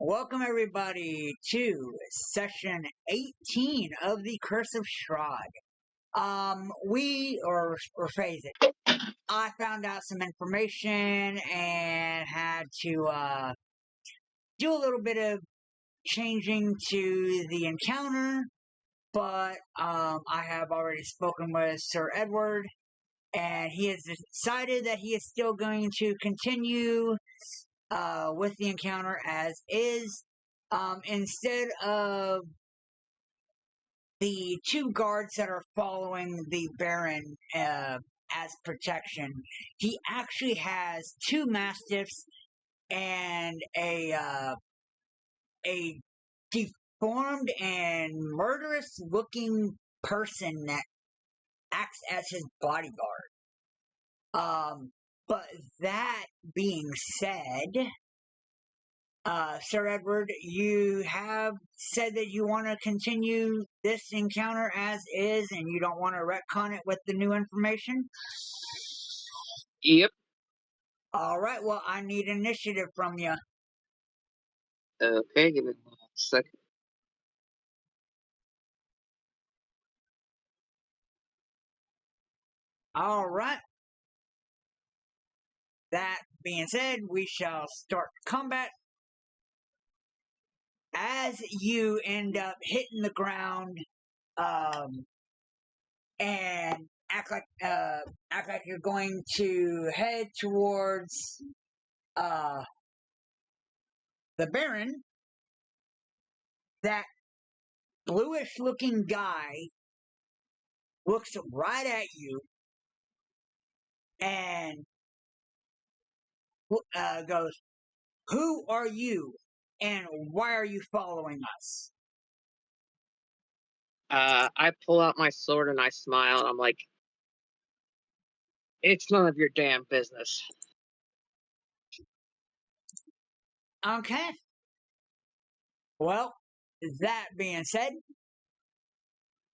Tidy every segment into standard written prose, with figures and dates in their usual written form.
Welcome everybody to session 18 of the Curse of Strahd. Rephrase it. I found out some information and had to do a little bit of changing to the encounter, but I have already spoken with Sir Edward, and he has decided that he is still going to continue with the encounter as is. Instead of the two guards that are following the Baron as protection, he actually has two mastiffs and a deformed and murderous looking person that acts as his bodyguard. But that being said, Sir Edward, you have said that you want to continue this encounter as is and you don't want to retcon it with the new information? Yep. Alright, well, I need initiative from you. Okay, give me 1 second. Alright. That being said, we shall start combat. As you end up hitting the ground, and act like you're going to head towards the Baron, that bluish looking guy looks right at you and goes, "Who are you and why are you following us?" I pull out my sword and I smile. I'm like, it's none of your damn business. Okay. Well, that being said,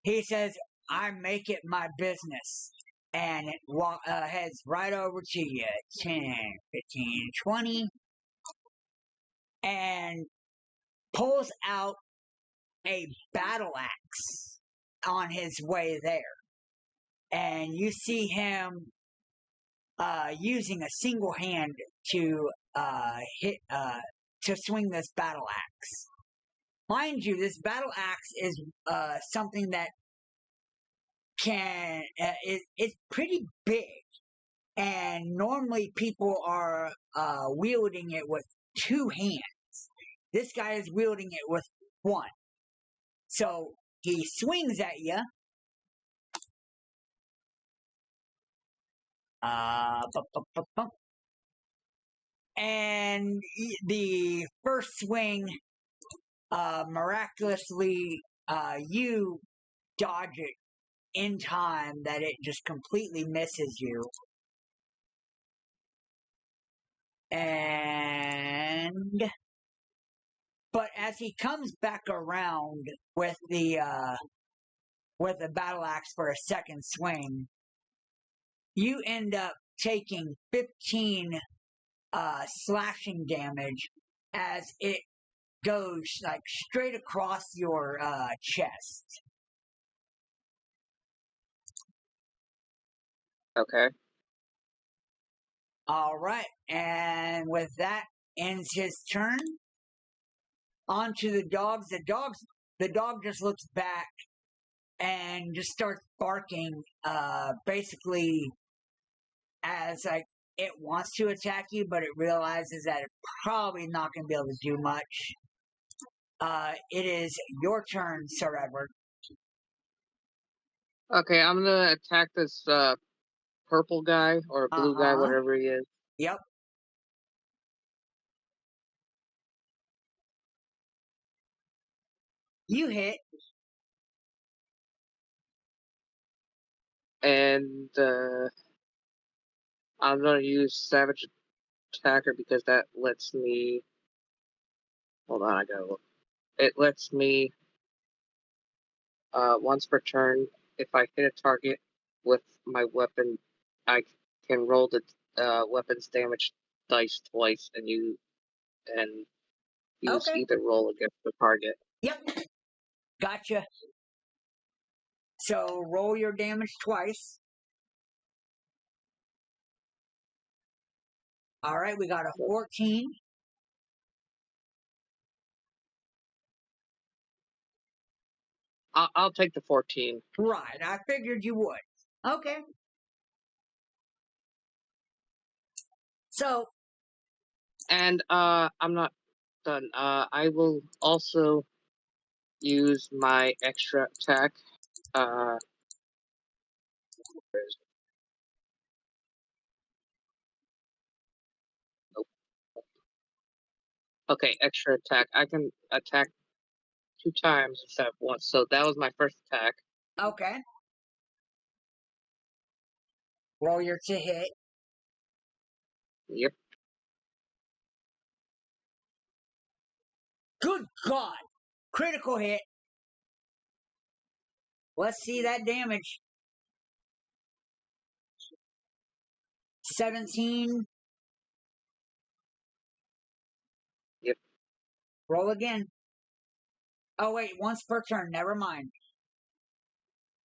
he says, "I make it my business." And it heads right over to you. 10, 15, 20. And pulls out a battle axe on his way there. And you see him using a single hand to to swing this battle axe. Mind you, this battle axe is something that it's pretty big, and normally people are wielding it with two hands. This guy is wielding it with one. So he swings at you. And the first swing, miraculously, you dodge it in time that it just completely misses you. But as he comes back around with the battle axe for a second swing, you end up taking 15 slashing damage as it goes like straight across your chest. Okay. Alright, and with that ends his turn. On to the dogs. The dog just looks back and just starts barking, basically as like it wants to attack you, but it realizes that it's probably not going to be able to do much. It is your turn, Sir Edward. Okay, I'm gonna attack this purple guy or blue guy, whatever he is. Yep. You hit. And I'm gonna use Savage Attacker because that lets me. Hold on, I gotta look. It lets me once per turn, if I hit a target with my weapon, I can roll the weapon's damage dice twice, and use Okay. either roll against the target. Yep. Gotcha. So roll your damage twice. All right, we got a 14. I'll take the 14. Right, I figured you would. Okay. So, And I'm not done. I will also use my extra attack. Where is it? Nope. Okay, extra attack. I can attack 2 times instead of once. So that was my first attack. okay. Roll your to hit. Yep. Good God. Critical hit. Let's see that damage. 17. Yep. Roll again. Oh, wait, once per turn. Never mind.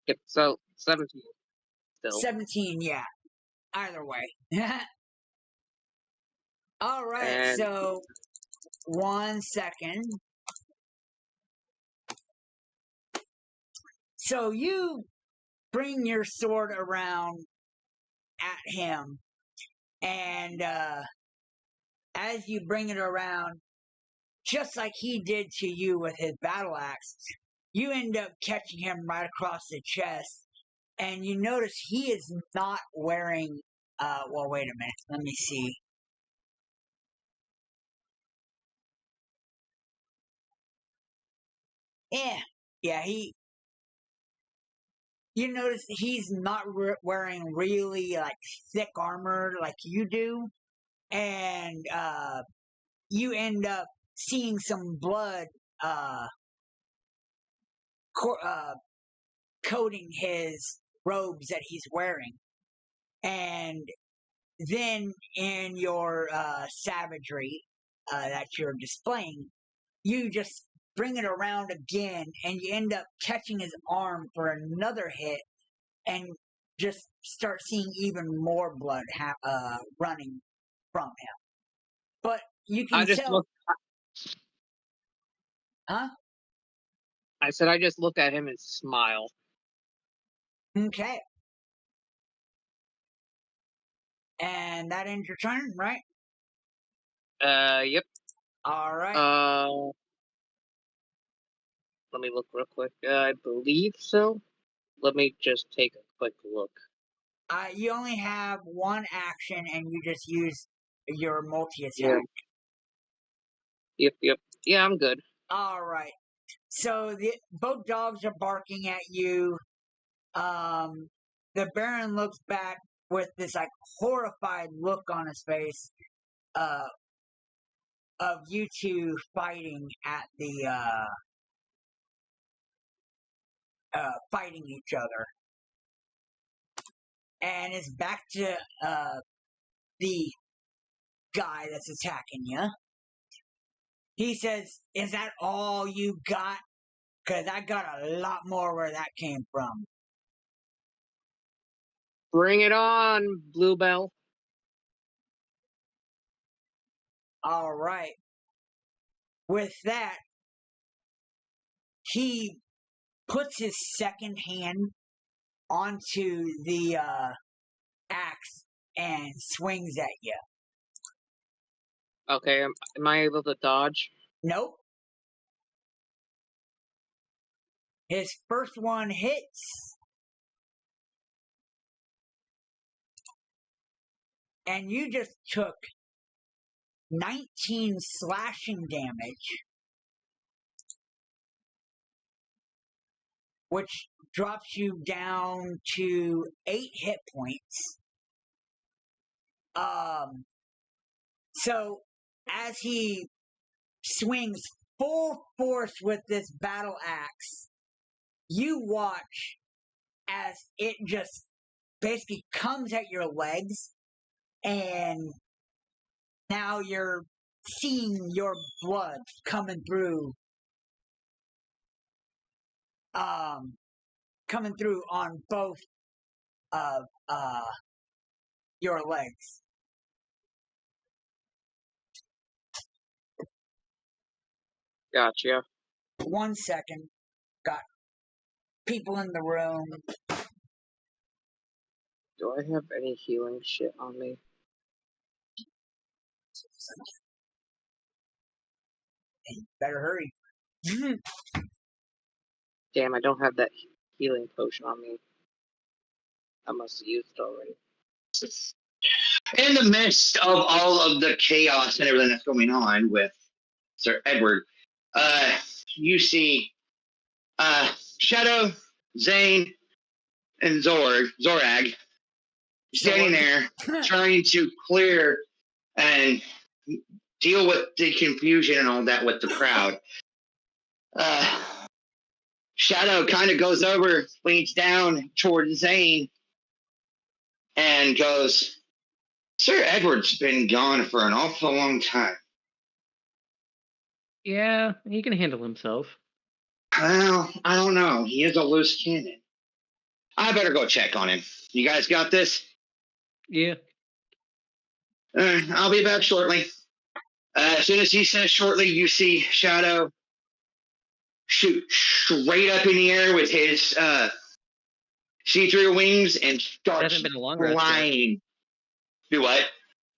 Yep. So 17 still. 17, yeah. Either way. All right, And so 1 second. So you bring your sword around at him, and as you bring it around, just like he did to you with his battle axe, you end up catching him right across the chest, and you notice he is not wearing. Well, wait a minute. Let me see. Yeah. You notice he's not wearing really like thick armor like you do, and you end up seeing some blood uh, co- uh, coating his robes that he's wearing. And then in your savagery that you're displaying, you just bring it around again and you end up catching his arm for another hit and just start seeing even more blood running from him. But you I can just tell. look. Huh? I said I just look at him and smile. Okay. And that ends your turn, right? Yep. All right. Let me look real quick. I believe so. Let me just take a quick look. You only have one action, and you just use your multi-attack. Yep. Yeah, I'm good. All right. So both dogs are barking at you. The Baron looks back with this like horrified look on his face of you two fighting at the fighting each other, and it's back to the guy that's attacking you. He says, "Is that all you got? Because I got a lot more where that came from." Bring it on, Bluebell. All right. With that, he puts his second hand onto the axe and swings at you. Okay, am I able to dodge? Nope. His first one hits, and you just took 19 slashing damage, which drops you down to 8 hit points. So as he swings full force with this battle axe, you watch as it just basically comes at your legs, and now you're seeing your blood coming through on both of your legs. Gotcha. 1 second. Got people in the room. Do I have any healing shit on me? Better hurry. Damn, I don't have that healing potion on me. I must have used it already. In the midst of all of the chaos and everything that's going on with Sir Edward, you see Shadow, Zane, and Zorag standing there trying to clear and deal with the confusion and all that with the crowd. Shadow kind of goes over, leans down toward Zane, and goes, Sir Edward's been gone for an awful long time. Yeah, he can handle himself. Well, I don't know. He is a loose cannon. I better go check on him. You guys got this? Yeah. I'll be back shortly. As soon as he says shortly, you see Shadow shoot straight up in the air with his see-through wings and start It hasn't been a long rest flying. Do what?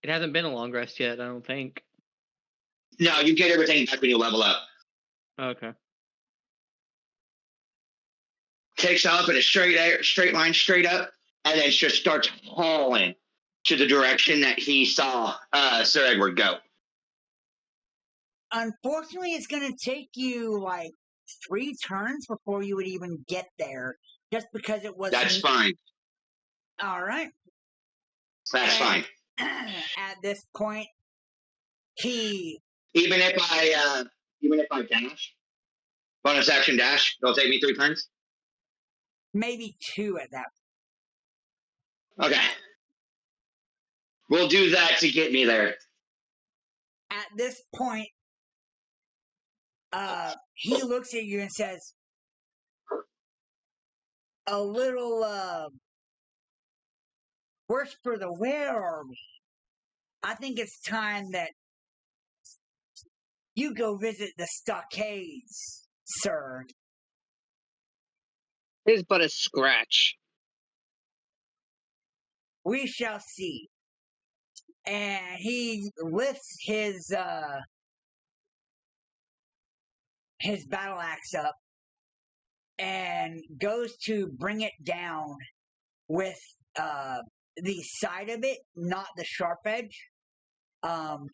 It hasn't been a long rest yet, I don't think. No, you get everything back when you level up. Okay. Takes off in a straight line, straight up, and then just starts hauling to the direction that he saw Sir Edward go. Unfortunately, it's going to take you like 3 turns before you would even get there, just because it wasn't. That's fine. All right. That's fine. At this point, he. Even if I dash, bonus action dash, it'll take me 3 turns. Maybe 2 at that Okay. We'll do that to get me there. At this point, he looks at you and says, a little, worse for the wear, are we? I think it's time that you go visit the stockades, sir. It is but a scratch. We shall see. And he lifts his battle axe up and goes to bring it down with the side of it, not the sharp edge.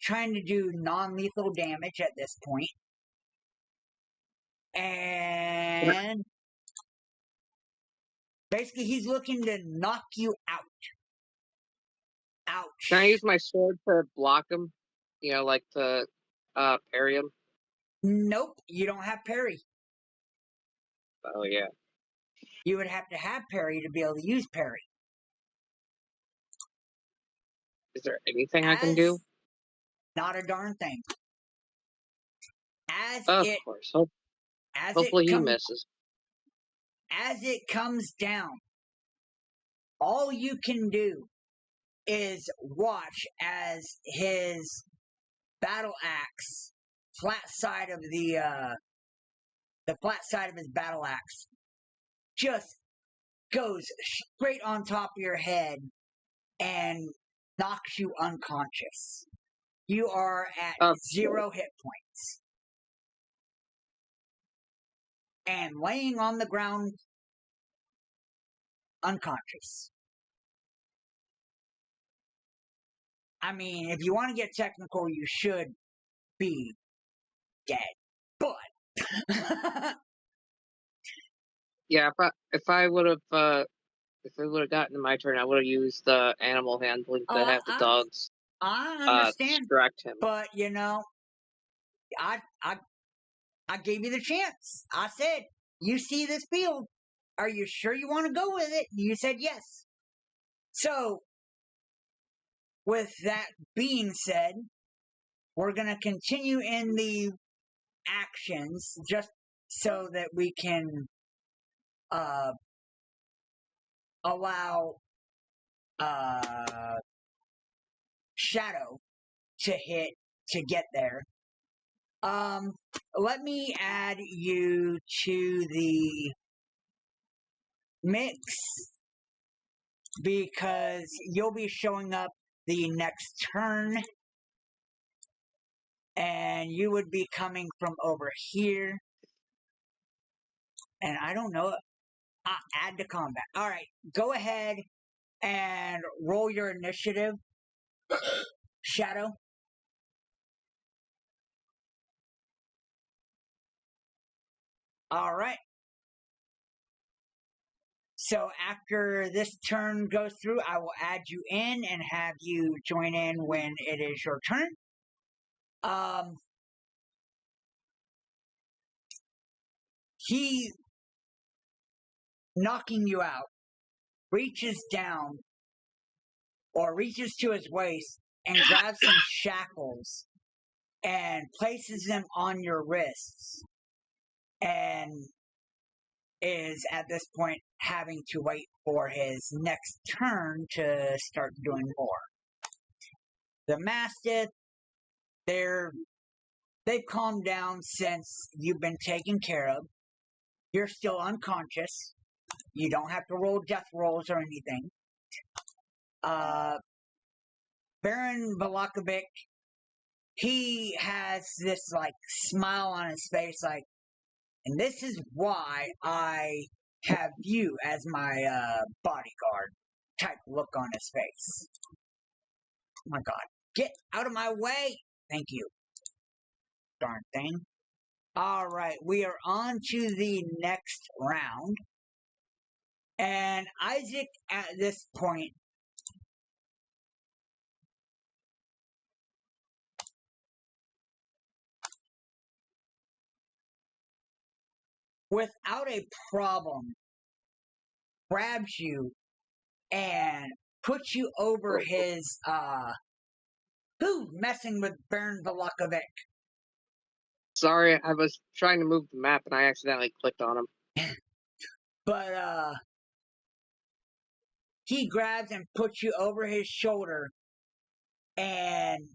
Trying to do non-lethal damage at this point. And basically he's looking to knock you out. Ouch. Can I use my sword to block him? You know, like to parry him? Nope, you don't have parry. Oh, yeah. You would have to have parry to be able to use parry. Is there anything I can do? Not a darn thing. Of course. Hopefully he misses. As it comes down, all you can do is watch as his battle axe, the flat side of his battle axe, just goes straight on top of your head and knocks you unconscious. You are at 0 hit points. And laying on the ground, unconscious. I mean, if you want to get technical, you should be dead. But yeah, if I would have gotten to my turn, I would have used the animal handling to have the dogs. I understand, distract him. But you know, I gave you the chance. I said, "You see this field? Are you sure you want to go with it?" You said yes. So, with that being said, we're going to continue in the actions just so that we can allow Shadow to get there. Let me add you to the mix because you'll be showing up the next turn and you would be coming from over here. And I don't know. Add to combat. Alright, go ahead and roll your initiative, Shadow. Alright. So after this turn goes through, I will add you in and have you join in when it is your turn. He, knocking you out, reaches down or reaches to his waist and grabs some shackles and places them on your wrists and is at this point having to wait for his next turn to start doing more. The Mastiff, they've calmed down since you've been taken care of. You're still unconscious. You don't have to roll death rolls or anything. Baron Vallaki, he has this like smile on his face, like, and this is why I have you as my bodyguard type look on his face. Oh my god. Get out of my way! Thank you. Darn thing. Alright, we are on to the next round. And Isaac, at this point, without a problem, grabs you and puts you over his, who's messing with Baron Vallaki? Sorry, I was trying to move the map and I accidentally clicked on him. But, he grabs and puts you over his shoulder and,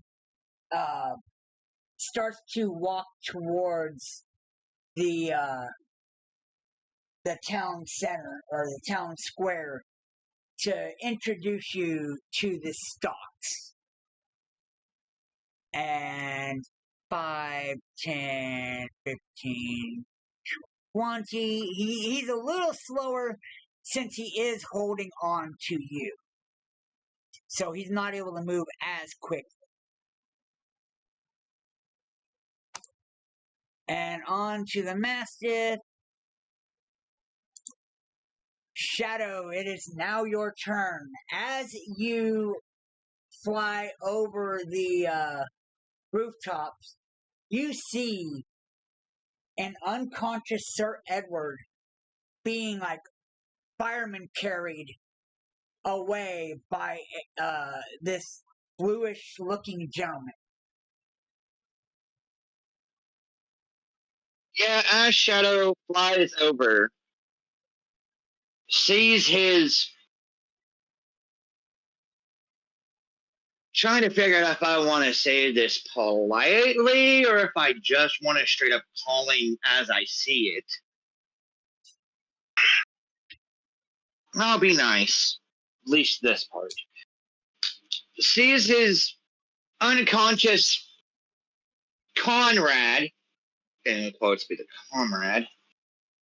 starts to walk towards the town center or the town square to introduce you to the stocks. And 5, 10, 15, 20. He's a little slower since he is holding on to you. So he's not able to move as quick. And on to the Mastiff. Shadow, it is now your turn. As you fly over the rooftops, you see an unconscious Sir Edward being like fireman carried away by this bluish looking gentleman. Yeah, as Shadow flies over, sees his... Trying to figure out if I want to say this politely or if I just want to straight up call him as I see it. I'll be nice. At least this part. Sees his unconscious comrade, in quotes be the comrade,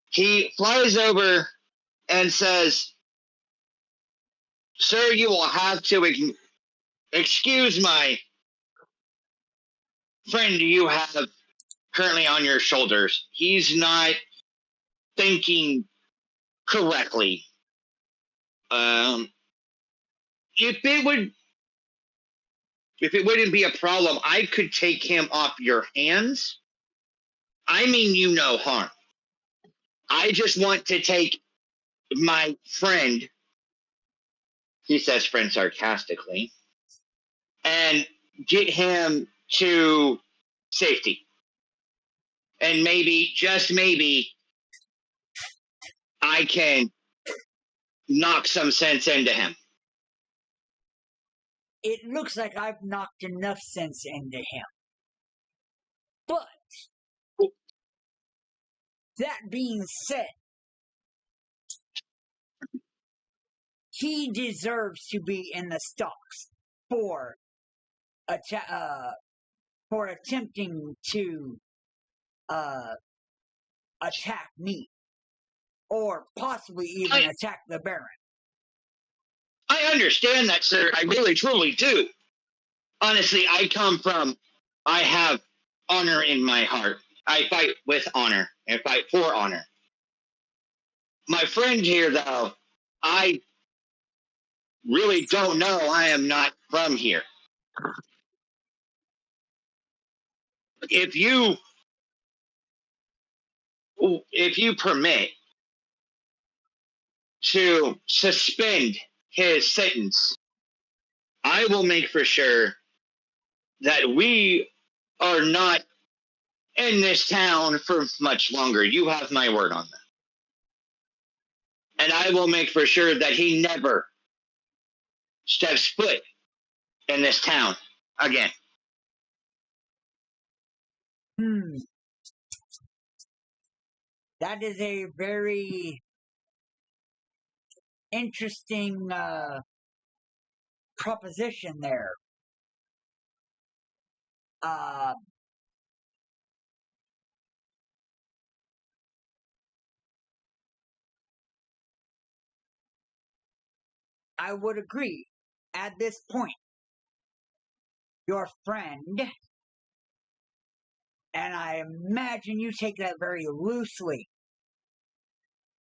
he flies over and says, "Sir, you will have to excuse my friend you have currently on your shoulders. He's not thinking correctly. If it wouldn't be a problem, I could take him off your hands. I mean you no harm. I just want to take my friend," he says friend sarcastically, "and get him to safety. And maybe, just maybe, I can knock some sense into him. It looks like I've knocked enough sense into him. But, that being said, he deserves to be in the stocks for attempting to attack me, or possibly even attack the Baron. I understand that, sir. I really, truly do. Honestly, I have honor in my heart. I fight with honor and fight for honor. My friend here, though, I really don't know. I am not from here. If you permit to suspend his sentence, I will make for sure that we are not in this town for much longer. You have my word on that. And I will make for sure that he never steps foot in this town again. That is a very interesting proposition there. I would agree. At this point, your friend, and I imagine you take that very loosely,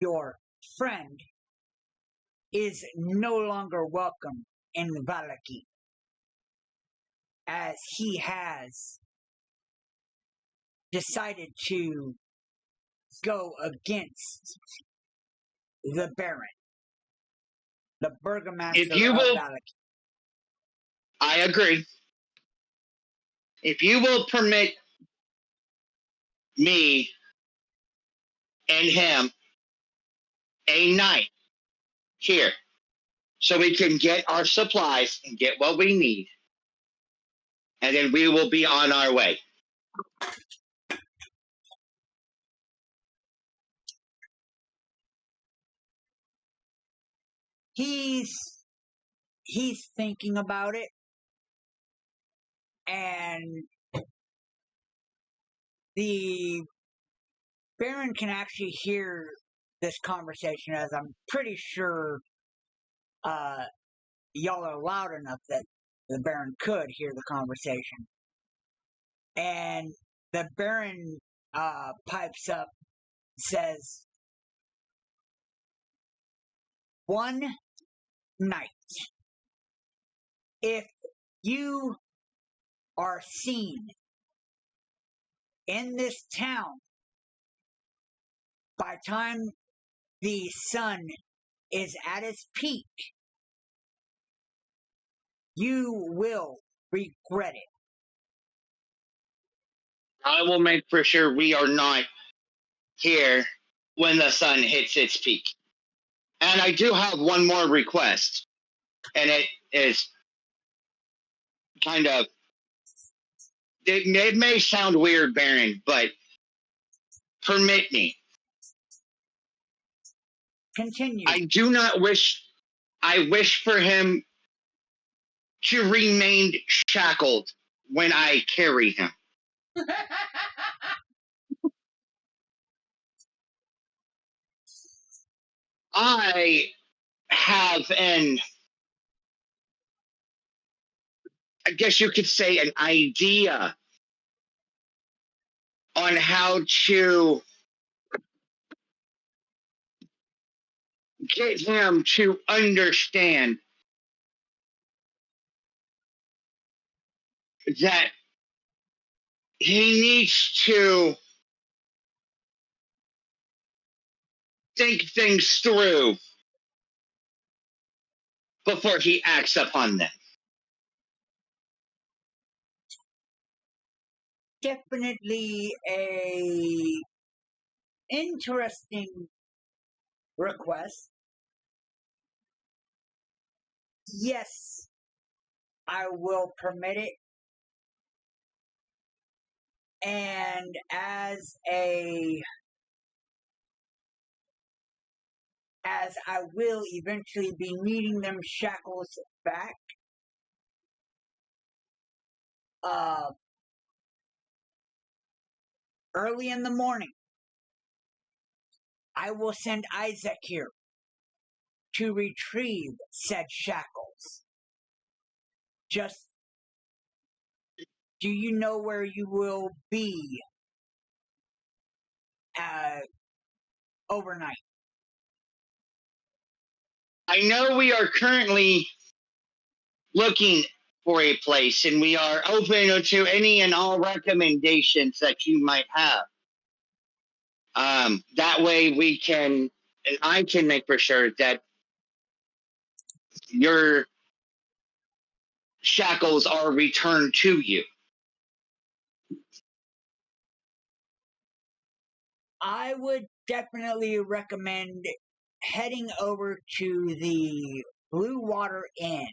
your friend is no longer welcome in Vallaki, as he has decided to go against the Baron, the burgomaster of Vallaki. I agree. If you will permit me and him a night here, so we can get our supplies and get what we need, and then we will be on our way. He's thinking about it, and the Baron can actually hear this conversation, as I'm pretty sure y'all are loud enough that the Baron could hear the conversation. And the Baron pipes up, says, "One night, if you are seen in this town by the time the sun is at its peak, you will regret it." I will make for sure we are not here when the sun hits its peak. And I do have one more request, and it is kind of, it may sound weird, Baron, but permit me. Continue. I wish for him to remain shackled when I carry him. I have I guess you could say, an idea on how to get him to understand that he needs to think things through before he acts upon them. definitely a interesting request. Yes, I will permit it. And as I will eventually be needing them shackles back, early in the morning, I will send Isaac here to retrieve said shackles. Just, do you know where you will be overnight? I know we are currently looking for a place, and we are open to any and all recommendations that you might have. That way we can, and I can make for sure that your shackles are returned to you. I would definitely recommend heading over to the Blue Water Inn,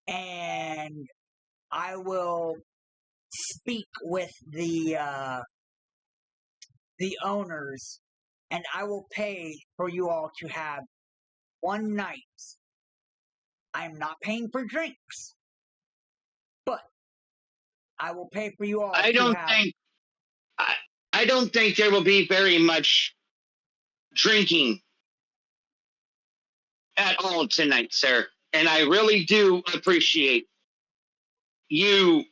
and I will speak with the owners, and I will pay for you all to have one night. I'm not paying for drinks, but I will pay for you all I to don't have. think I don't think there will be very much drinking at all tonight, sir. And I really do appreciate you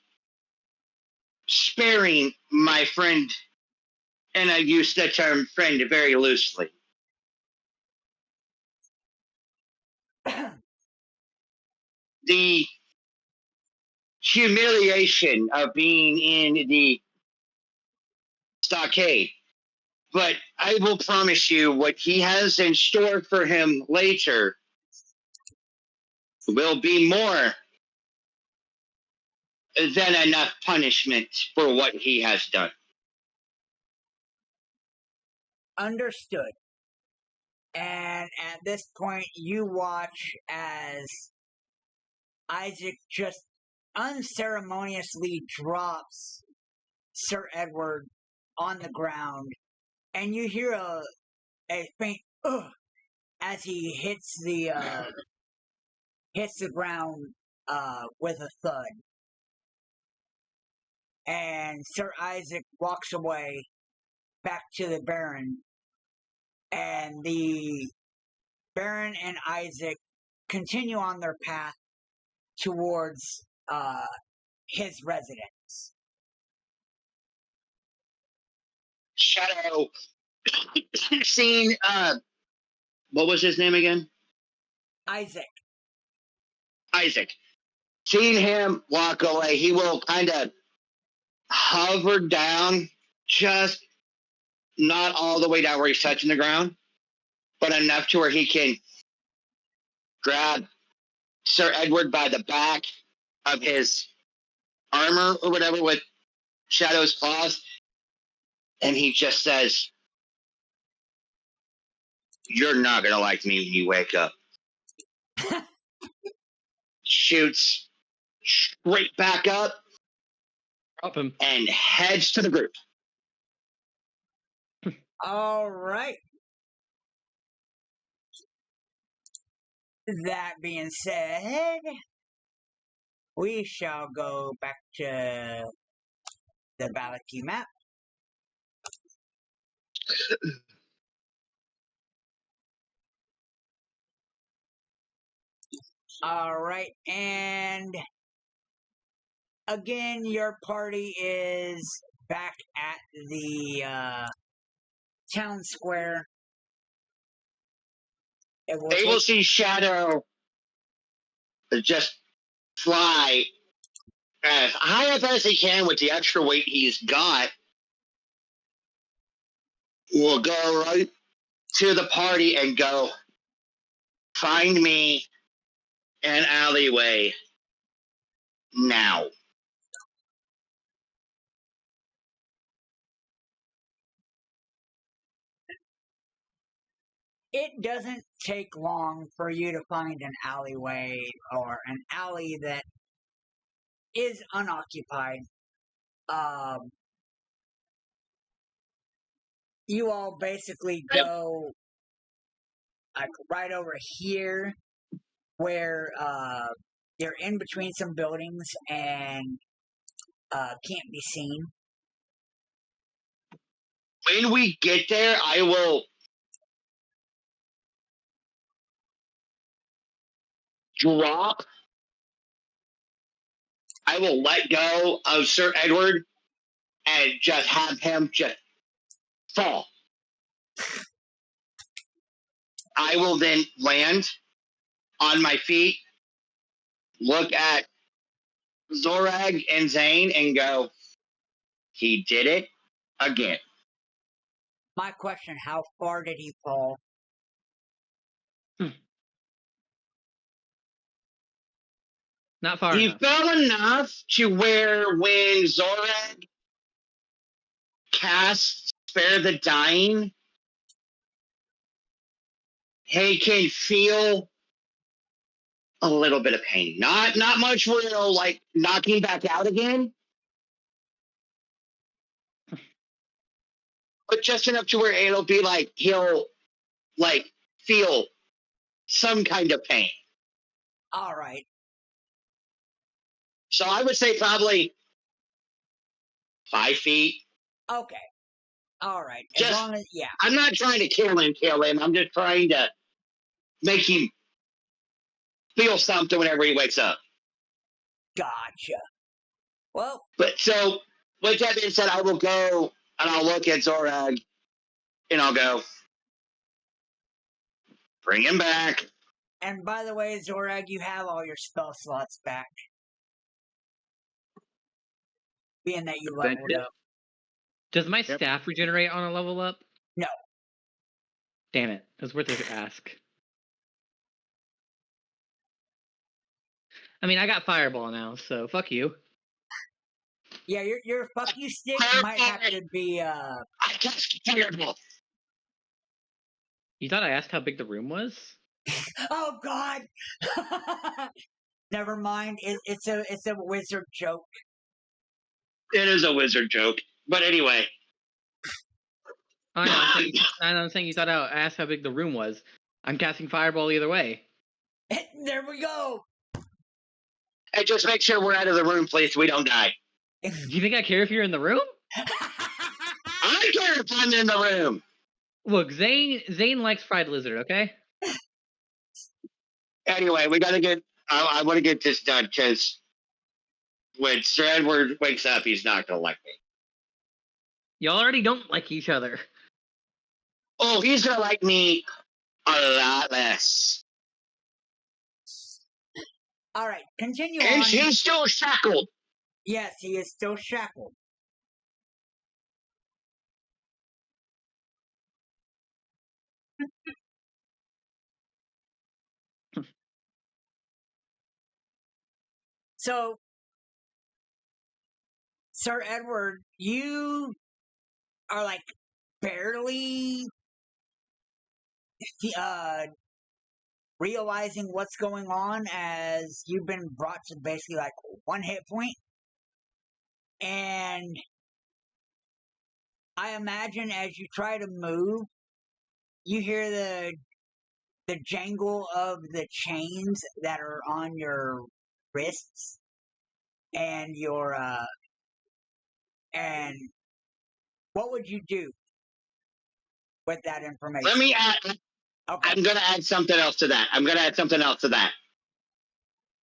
sparing my friend, and I use the term friend very loosely. The humiliation of being in the stockade. But I will promise you what he has in store for him later will be more than enough punishment for what he has done. Understood. And at this point, you watch as Isaac just unceremoniously drops Sir Edward on the ground, and you hear a faint ugh as he hits the ground with a thud. And Sir Isaac walks away back to the Baron, and the Baron and Isaac continue on their path towards his residence. Shadow seen what was his name again? Isaac. Isaac. Seeing him walk away, he will kind of hover down, just not all the way down where he's touching the ground, but enough to where he can grab Sir Edward by the back of his armor or whatever with Shadow's claws, and he just says, "You're not gonna like me when you wake up." Shoots straight back up Drop him. and heads to the group. All right. That being said, we shall go back to the Vallaki map. All right, and again, your party is back at the town square. They will see Shadow just fly as high up as he can with the extra weight he's got. Will go right to the party and go, "Find me an alleyway now." it doesn't take long for you to find an alleyway or an alley that is unoccupied. You all basically go like right over here where you're in between some buildings and can't be seen. When we get there, I will drop. I will let go of Sir Edward and just have him just fall. I will then land on my feet, look at Zorag and Zane, and go, he did it again. My question, how far did he fall? Not far He enough. fell enough to where when Zorag casts Spare the Dying, he can feel a little bit of pain. Not much where it'll like knock him back out again. But just enough to where it'll be like he'll like feel some kind of pain. All right. So I would say probably 5 feet. Okay. All right. As Just- long as, yeah. I'm not trying to kill him. I'm just trying to make him feel something whenever he wakes up. Gotcha. Well, But so, with that being said, I will go and I'll look at Zorag and I'll go, bring him back. and by the way, Zorag, you have all your spell slots back. Being that you Thank leveled you. up. Does my Yep. staff regenerate on a level up? No. Damn it. It was worth a ask. I mean, I got Fireball now, so fuck you. Yeah, your fuck you stick might have to be, I just Fireball. You thought I asked how big the room was? oh god! Never mind, it's a wizard joke. It is a wizard joke. But anyway. I know, I'm saying you thought I asked how big the room was. I'm casting Fireball either way. There we go! And just make sure we're out of the room, please, so we don't die. Do you think I care if you're in the room? I care if I'm in the room. Look, Zane likes fried lizard, okay? Anyway, we gotta get. I want to get this done because when Sir Edward wakes up, he's not gonna like me. Y'all already don't like each other. Oh, he's gonna like me a lot less. All right, continue And on. he's still shackled. Yes, he is still shackled. So, Sir Edward, you are like barely realizing what's going on as you've been brought to basically like 1 hit point. And I imagine as you try to move, you hear the jangle of the chains that are on your wrists and your and what would you do with that information? Let me add. Okay. I'm gonna add something else to that.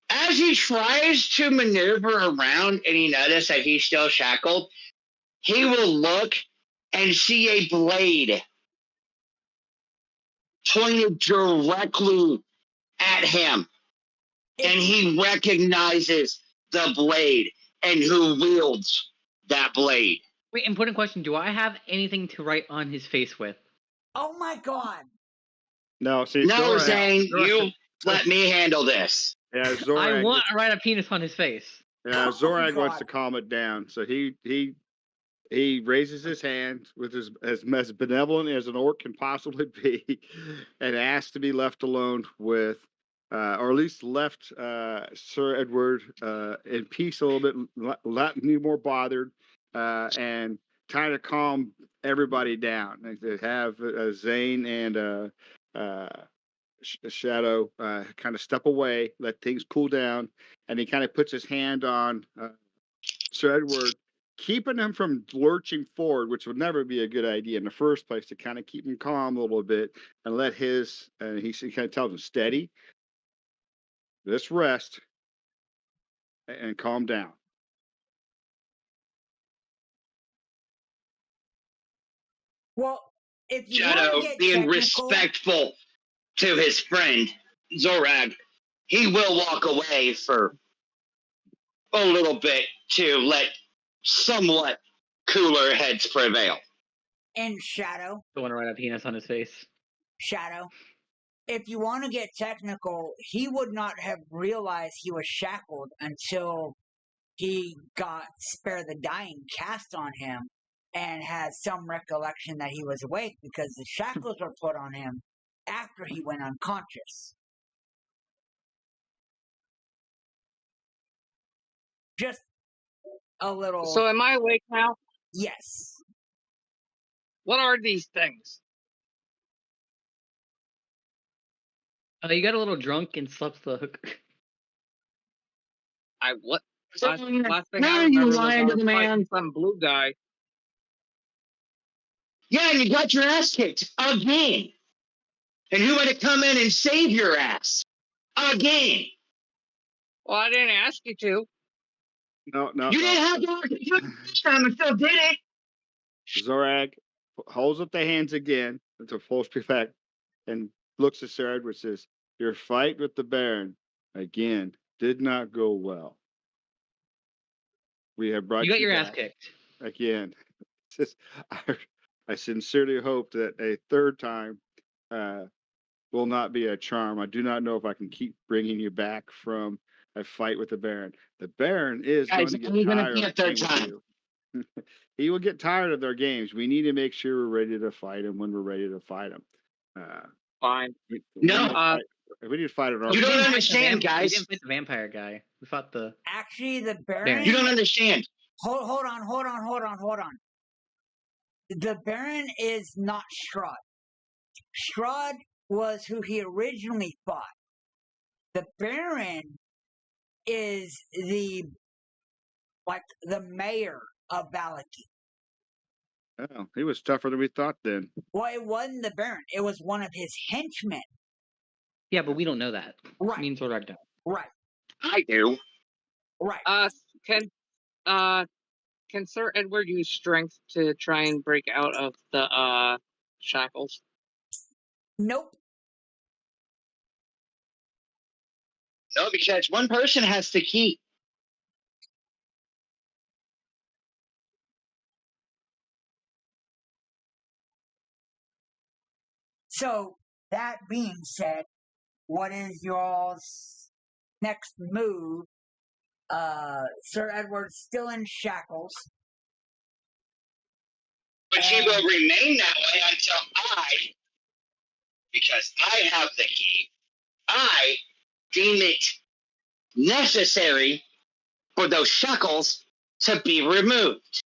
As he tries to maneuver around and he notices that he's still shackled, he will look and see a blade pointed directly at him. And he recognizes the blade and who wields that blade. Wait, important question. Do I have anything to write on his face with? Oh my god! No, see, No, Zorag, Zane, you let me handle this. Yeah, I Zorag. want to write a penis on his face. Yeah, Oh, Zorag wants God. to calm it down, so he he raises his hand with his as benevolent as an orc can possibly be, and asks to be left alone with, or at least left Sir Edward in peace a little bit, not any more bothered, and kind of calm everybody down. They have Zane and Shadow kind of step away, let things cool down, and he kind of puts his hand on Sir Edward, keeping him from lurching forward, which would never be a good idea in the first place, to kind of keep him calm a little bit and let his, and he kind of tells him, steady, let's rest and calm down. Well, if you want Shadow, to get being technical, respectful to his friend, Zorag, he will walk away for a little bit to let somewhat cooler heads prevail. and Shadow, The one right a penis on his face. if you want to get technical, he would not have realized he was shackled until he got Spare the Dying cast on him and had some recollection that he was awake because the shackles were put on him after he went unconscious. Just a little. So am I awake now? Yes. What are these things? You got a little drunk and slept the hook. What? So, Last thing now I you remember was lying I to was the man. fighting some blue guy. Yeah, and you got your ass kicked again. And who had to come in and save your ass again? Well, I didn't ask you to. No. You didn't have to work this time and still did it. Zorag holds up the hands again to full effect and looks at Sir Edward, says, your fight with the Baron, again, did not go well. We have brought You got your ass back kicked. again. Just, I sincerely hope that a third time will not be a charm. I do not know if I can keep bringing you back from a fight with the Baron. The Baron is Guys, going to only get gonna tired be a of third playing with time. you. He will get tired of their games. We need to make sure we're ready to fight him when we're ready to fight him. Fine. We No, need to fight, we need to fight on our. You don't didn't fight the understand, We guys. didn't fight the vampire guy. We fought the. Actually, the Baron. Baron. You don't understand. Hold on. The Baron is not Strahd. Strahd was who he originally fought. The Baron is the mayor of Vallaki. Oh, he was tougher than we thought then. Well, it wasn't the Baron. It was one of his henchmen. Yeah, but we don't know that. Right. Me and Zorag don't. Right. I do. Right. Can Sir Edward use strength to try and break out of the shackles? Nope. No, because one person has the key. So, that being said, what is y'all's next move? Sir Edward's still in shackles. But he will remain that way until because I have the key, I deem it necessary for those shackles to be removed.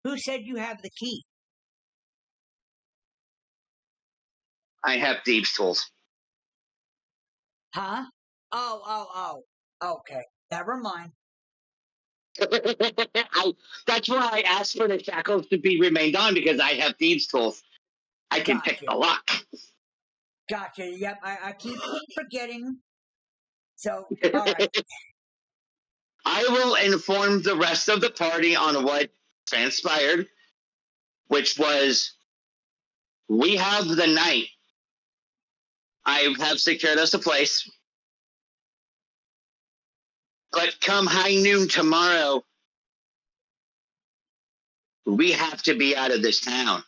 Who said you have the key? I have thieves' tools. Huh? Oh. Okay. Never mind. That's why I asked for the shackles to be remained on, because I have thieves' tools. I can pick the lock. Gotcha. Yep. I keep forgetting. So, alright. I will inform the rest of the party on what transpired, which was, we have the night. I have secured us a place. But come high noon tomorrow, we have to be out of this town.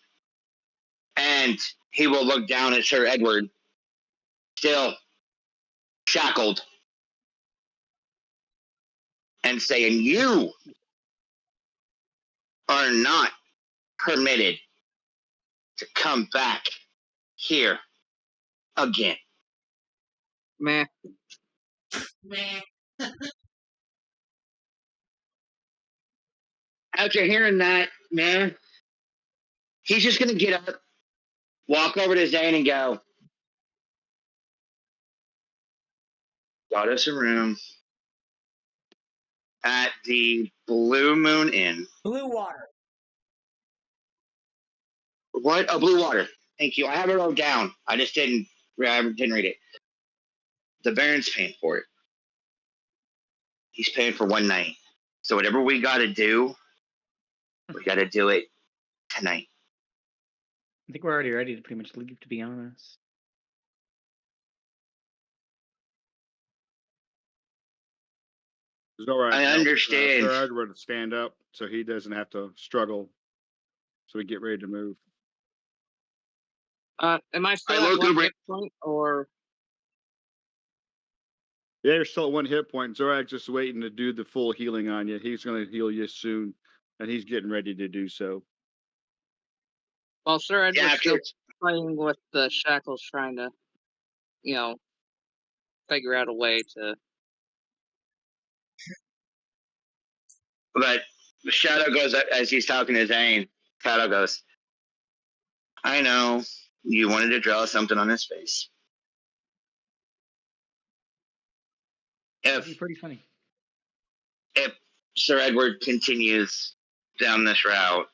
And he will look down at Sir Edward, still shackled, and saying, you are not permitted to come back here again. Meh. After hearing that, man, he's just gonna get up, walk over to Zane and go, got us a room at the Blue Moon Inn. Blue water. What? Oh, Blue Water. Thank you. I have it all down. I didn't read it. The Baron's paying for it. He's paying for one night. So whatever we gotta do, we gotta do it tonight. I think we're already ready to pretty much leave, to be honest. Zorak I helps, understand. Sir Edward to stand up so he doesn't have to struggle. So we get ready to move. Am I still I at look one over- hit point, or Yeah, you're still at 1 hit point. Zorak's just waiting to do the full healing on you. He's going to heal you soon, and he's getting ready to do so. well, Sir Edward's Yeah, still playing with the shackles, trying to, figure out a way to. but Shadow goes up as he's talking to Zane. Shadow goes, I know you wanted to draw something on his face. That'd be pretty funny. If Sir Edward continues down this route,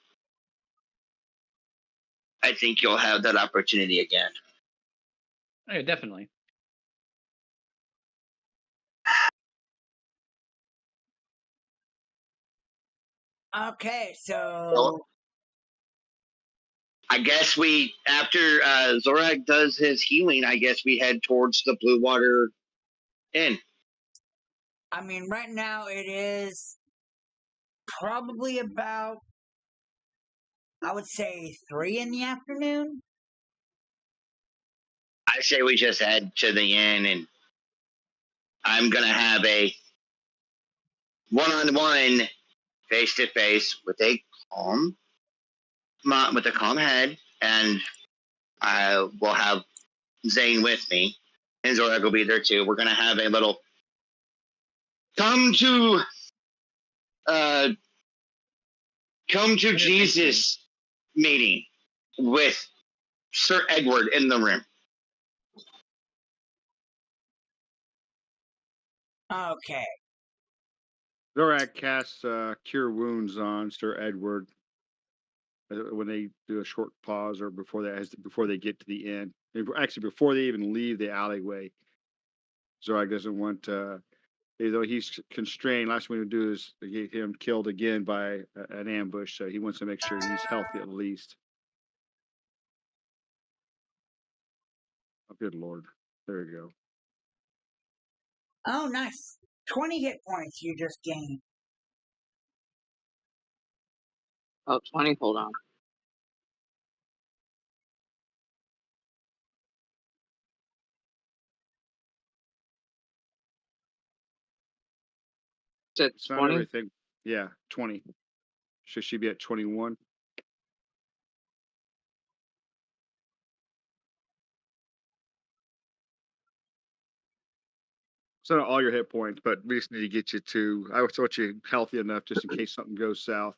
I think you'll have that opportunity again. Oh, yeah, definitely. Okay, so Well, I guess after Zorak does his healing, I guess we head towards the Blue Water Inn. I mean, right now it is probably about, I would say, 3 in the afternoon. I say we just head to the inn, and I'm gonna have a one-on-one, face-to-face with a calm head, and I will have Zane with me, and Zorak will be there too. We're gonna have a little come to Jesus meeting with Sir Edward in the room. Okay. Zorak casts Cure Wounds on Sir Edward when they do a short pause or before they get to the inn. Actually, before they even leave the alleyway. Zorak doesn't want, though he's constrained. Last thing we would do is get him killed again by an ambush. So he wants to make sure he's healthy at least. Oh, good Lord. There you go. Oh, nice. 20 hit points you just gained. Oh, 20, hold on. Is It's it not 20? everything. Yeah, 20. Should she be at 21? It's not all your hit points, but we just need to get you to. I want you healthy enough just in case something goes south.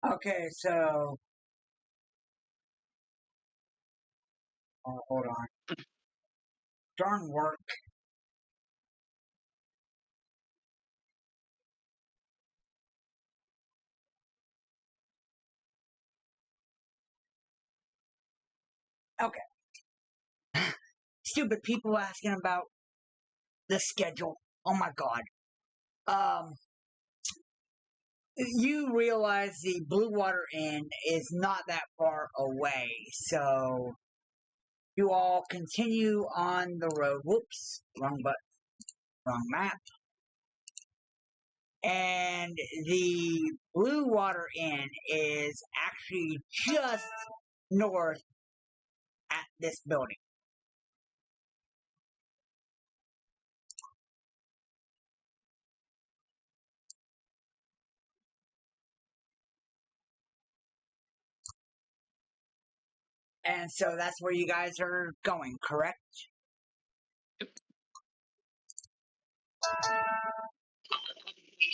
Okay, so. Oh, hold on. Darn work. Okay. Stupid people asking about the schedule. Oh my god. you realize the Blue Water Inn is not that far away, so you all continue on the road. Whoops, wrong map. And the Blue Water Inn is actually just north at this building. And so that's where you guys are going, correct?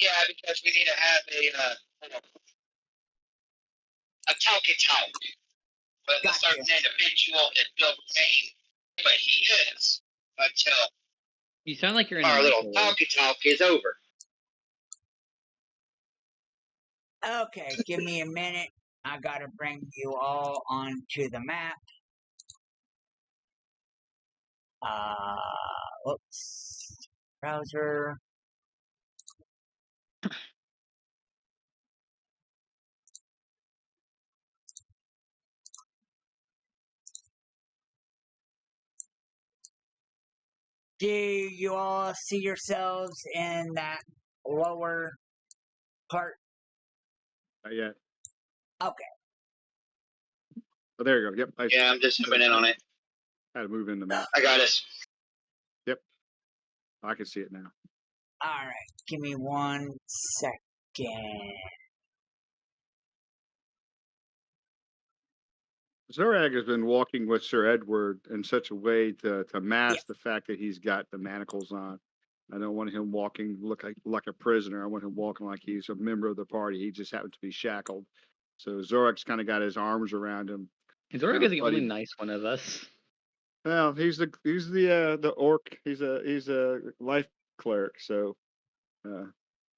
Yeah, because we need to have a talkie-talk with a Gotcha. certain individual that will remain, but he is until You sound like you're in a our little microwave. talkie-talk is over. Okay, give me a minute. I gotta bring you all onto the map. Whoops. Browser. Do you all see yourselves in that lower part? Not yet. Okay. Oh, there you go. Yep. Yeah, I'm just zooming in on it. Had to move in the map. I got us. I can see it now. Alright, give me 1 second. Zorag has been walking with Sir Edward in such a way to mask the fact that he's got the manacles on. I don't want him walking look like a prisoner. I want him walking like he's a member of the party. He just happens to be shackled. So Zorag's kind of got his arms around him. Zorg is the only buddy. nice one of us. Well, he's the orc. He's a life cleric, so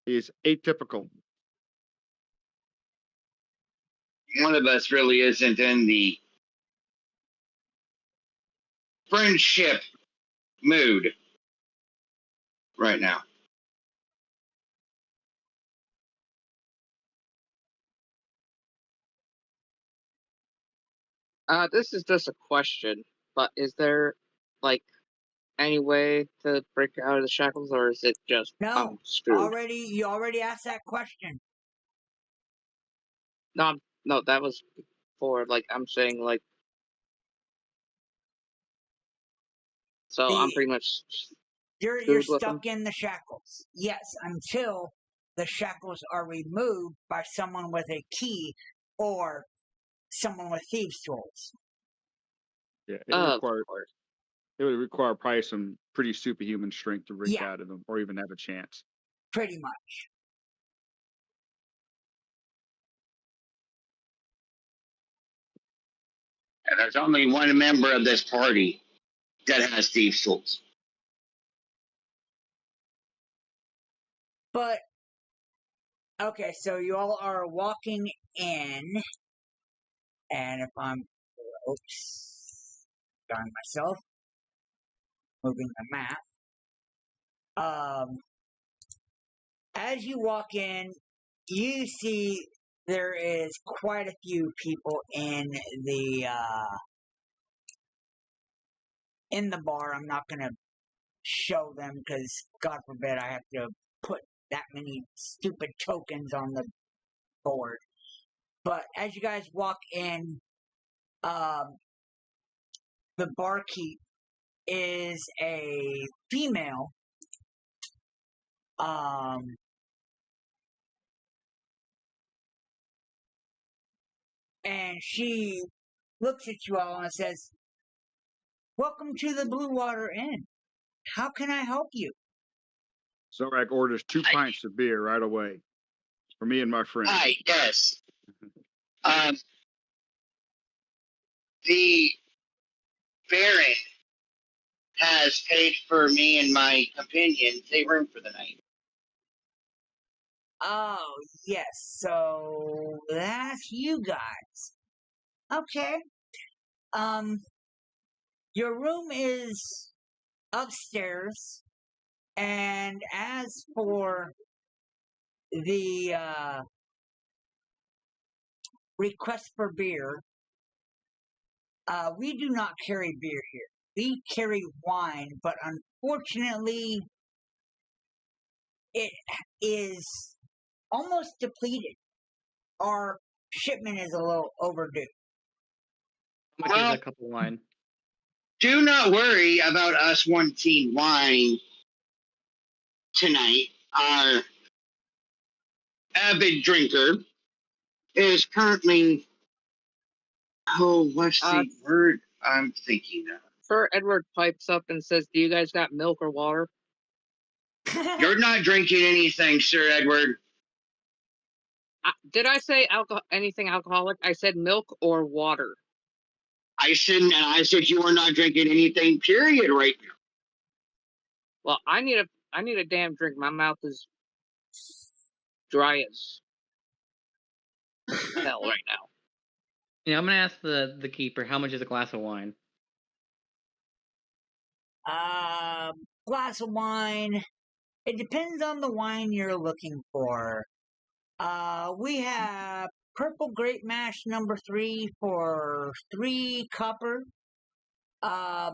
he's atypical. One of us really isn't in the friendship mood right now. This is just a question, but is there like any way to break out of the shackles, or is it just No, screwed? you already asked that question. No, that was for like I'm saying like. So I'm pretty much. You're screwed with stuck in the shackles. Yes, until the shackles are removed by someone with a key or someone with thieves' tools. Yeah, Of course. it would require probably some pretty superhuman strength to break Yeah. out of them, or even have a chance. Pretty much. And there's only one member of this party that has thieves' tools. But, okay, so you all are walking in, and if I'm, oops, darn myself, moving the map. As you walk in, you see there is quite a few people in the bar. I'm not gonna show them because, God forbid, I have to put that many stupid tokens on the board. But as you guys walk in, the barkeep is a female. And she looks at you all and says, "Welcome to the Blue Water Inn. How can I help you?" Zorag orders 2 pints of beer right away for me and my friend. Hi, yes. The Baron has paid for me and my companions a room for the night. Oh, yes. So that's you guys. Okay. Your room is upstairs, and as for the request for beer. We do not carry beer here. We carry wine, but unfortunately, it is almost depleted. Our shipment is a little overdue. How much is a cup of wine? Do not worry about us wanting wine tonight. Our avid drinker is currently. Oh, what's the word I'm thinking of? Sir Edward pipes up and says, "Do you guys got milk or water?" You're not drinking anything, Sir Edward. Did I say anything alcoholic? I said milk or water. I shouldn't, and I said you are not drinking anything, period, right now. Well, I need a damn drink. My mouth is dry as hell right now. Yeah, I'm gonna ask the keeper how much is a glass of wine. Glass of wine. It depends on the wine you're looking for. We have purple grape mash number 3 for 3 copper. A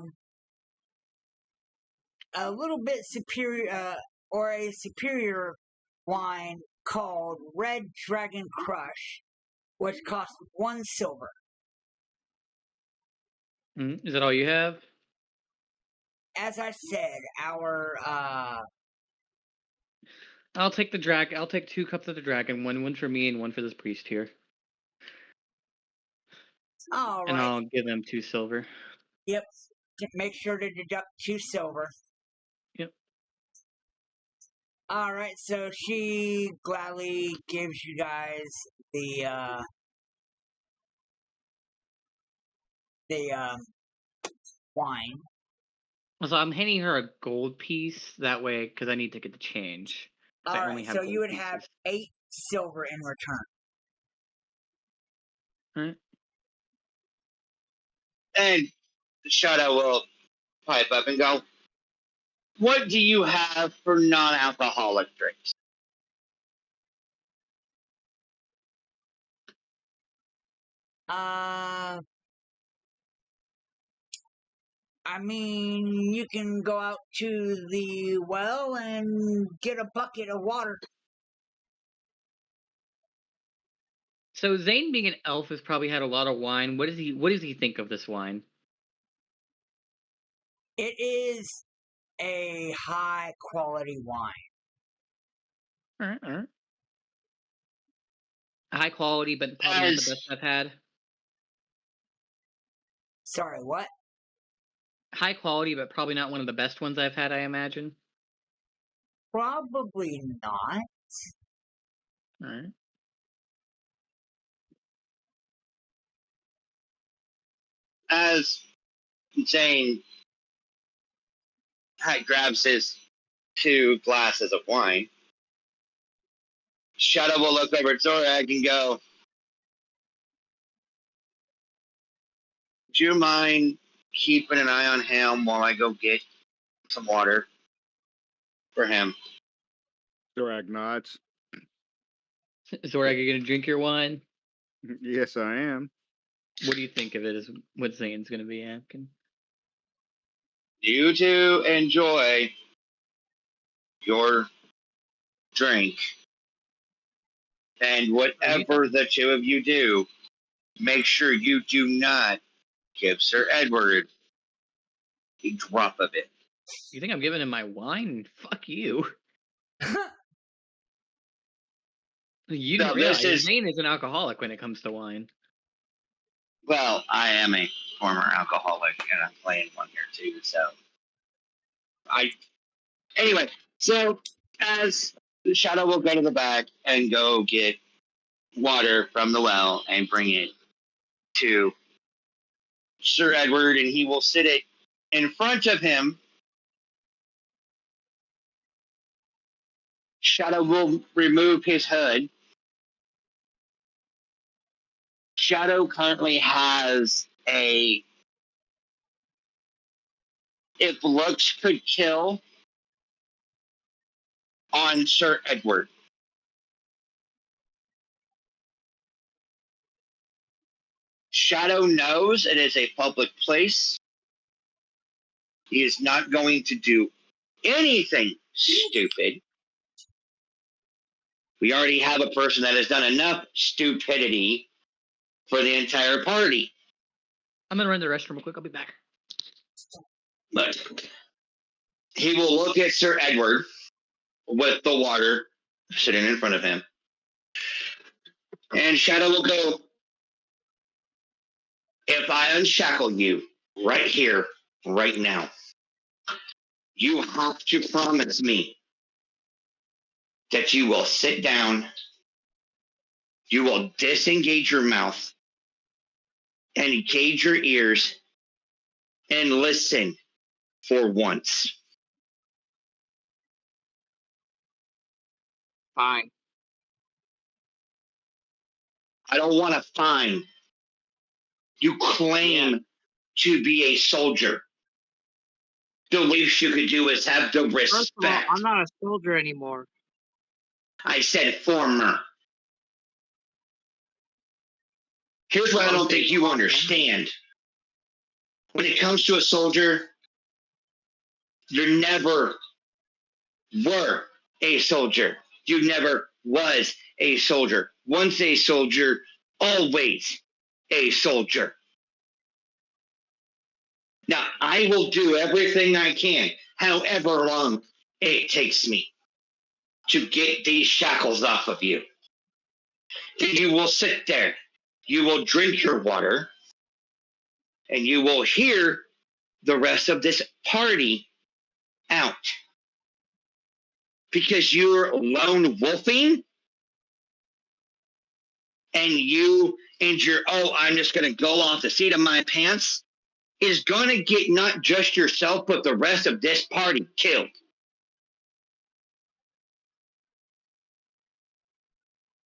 little bit superior, or a superior wine called Red Dragon Crush, which costs 1 silver. Is that all you have? As I said, our I'll take the dragon. I'll take 2 cups of the dragon. One for me and one for this priest here. all right. And I'll give them 2 silver. Yep. Make sure to deduct 2 silver. Yep. All right. So she gladly gives you guys the wine. So I'm handing her a gold piece that way because I need to get the change. All I only right. have So gold you would pieces. have 8 silver in return. Right. And Shadow will pipe up and go, what do you have for non-alcoholic drinks? I mean, you can go out to the well and get a bucket of water. So Zane, being an elf, has probably had a lot of wine. What does he think of this wine? It is a high quality wine. All right. High quality, but probably not the best I've had. Sorry, what? High quality, but probably not one of the best ones I've had, I imagine. Probably not. All right. As Zane grabs his 2 glasses of wine, Shadow will look over at Zorag and go, do you mind keeping an eye on him while I go get some water for him? Zorag nods. Zorag, are you gonna drink your wine? Yes, I am. What do you think of it? Is what Zane's gonna be asking. You two enjoy your drink. And whatever the 2 of you do, make sure you do not give Sir Edward a drop of it. You think I'm giving him my wine? Fuck you. You didn't realize Zane is an alcoholic when it comes to wine. Well, I am a former alcoholic, and I'm playing one here too. So, anyway. So, as Shadow will go to the back and go get water from the well and bring it to Sir Edward, and he will sit it in front of him. Shadow will remove his hood. Shadow currently has a if looks could kill on Sir Edward. Shadow knows it is a public place. He is not going to do anything stupid. We already have a person that has done enough stupidity for the entire party. I'm gonna run to the restroom real quick. I'll be back. But he will look at Sir Edward with the water sitting in front of him. And Shadow will go, if I unshackle you right here, right now, you have to promise me that you will sit down, you will disengage your mouth, and engage your ears, and listen for once. Fine. I don't want to fine. You claim to be a soldier. The least you could do is have the First of all, respect. I'm not a soldier anymore. I said former. Here's what I don't think you understand. When it comes to a soldier, you never were a soldier. You never was a soldier. Once a soldier, always a soldier. Now, I will do everything I can, however long it takes me, to get these shackles off of you. You will sit there, you will drink your water, and you will hear the rest of this party out. Because you're lone wolfing, and you and your, I'm just going to go off the seat of my pants, is going to get not just yourself, but the rest of this party killed.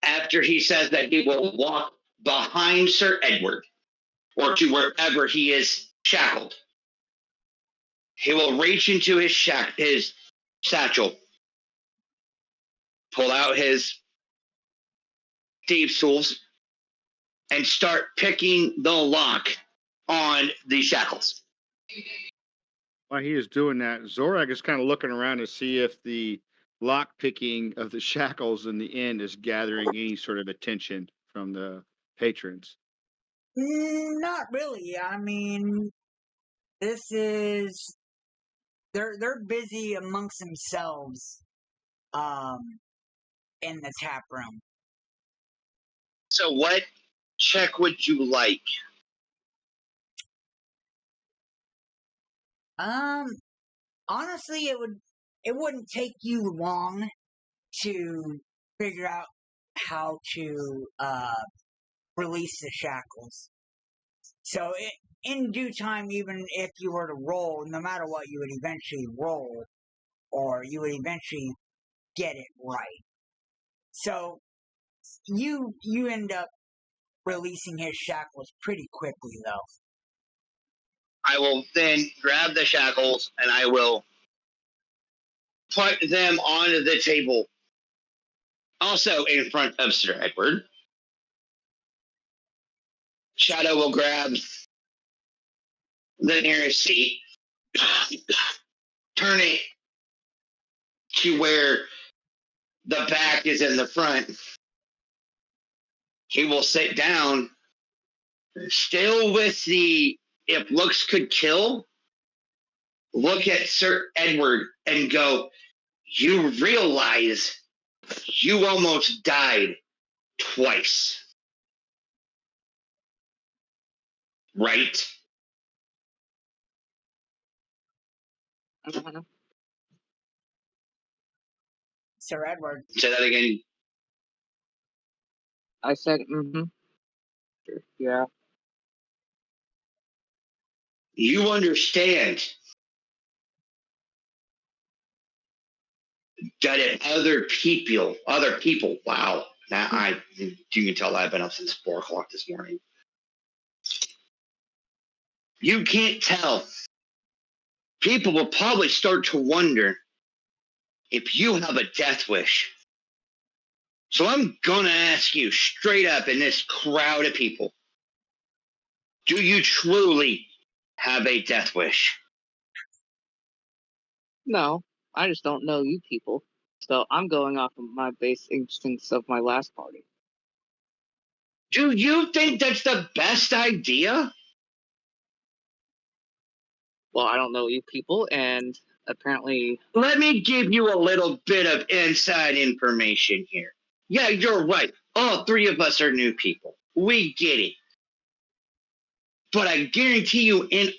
After he says that he will walk behind Sir Edward, or to wherever he is shackled, he will reach into his satchel, pull out his thieves' tools, and start picking the lock on the shackles. While he is doing that, Zorak is kind of looking around to see if the lock picking of the shackles in the end is gathering any sort of attention from the patrons. Not really. I mean, this is they're busy amongst themselves, in the tap room. So what check would you like? Honestly, it wouldn't take you long to figure out how to release the shackles. So in due time, even if you were to roll, no matter what, you would eventually roll, or you would eventually get it right. So you end up releasing his shackles pretty quickly, though. I will then grab the shackles and I will put them onto the table, also in front of Sir Edward. Shadow will grab the nearest seat, turn it to where the back is in the front. He will sit down, still with the if looks could kill, look at Sir Edward and go, you realize you almost died twice, right? Mhm. Sir Edward. Say that again. I said, yeah. You understand that if other people, wow. Now you can tell I've been up since 4 o'clock this morning. You can't tell. People will probably start to wonder if you have a death wish. So I'm going to ask you straight up in this crowd of people. Do you truly have a death wish? No, I just don't know you people. So I'm going off of my base instincts of my last party. Do you think that's the best idea? Well, I don't know you people, and apparently... Let me give you a little bit of inside information here. Yeah, you're right. All three of us are new people. We get it. But I guarantee you in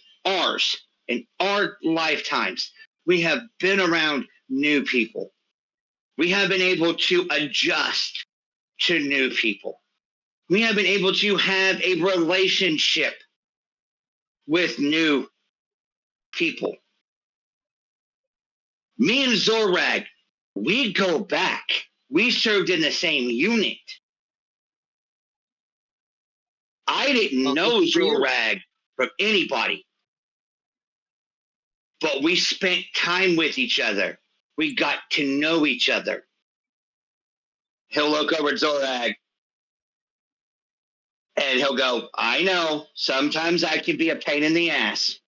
our lifetimes, we have been around new people. We have been able to adjust to new people. We have been able to have a relationship with new people. Me and Zorag, we go back. We served in the same unit. I didn't know Zorag from anybody. But we spent time with each other. We got to know each other. He'll look over at Zorag. And he'll go, I know, sometimes I can be a pain in the ass.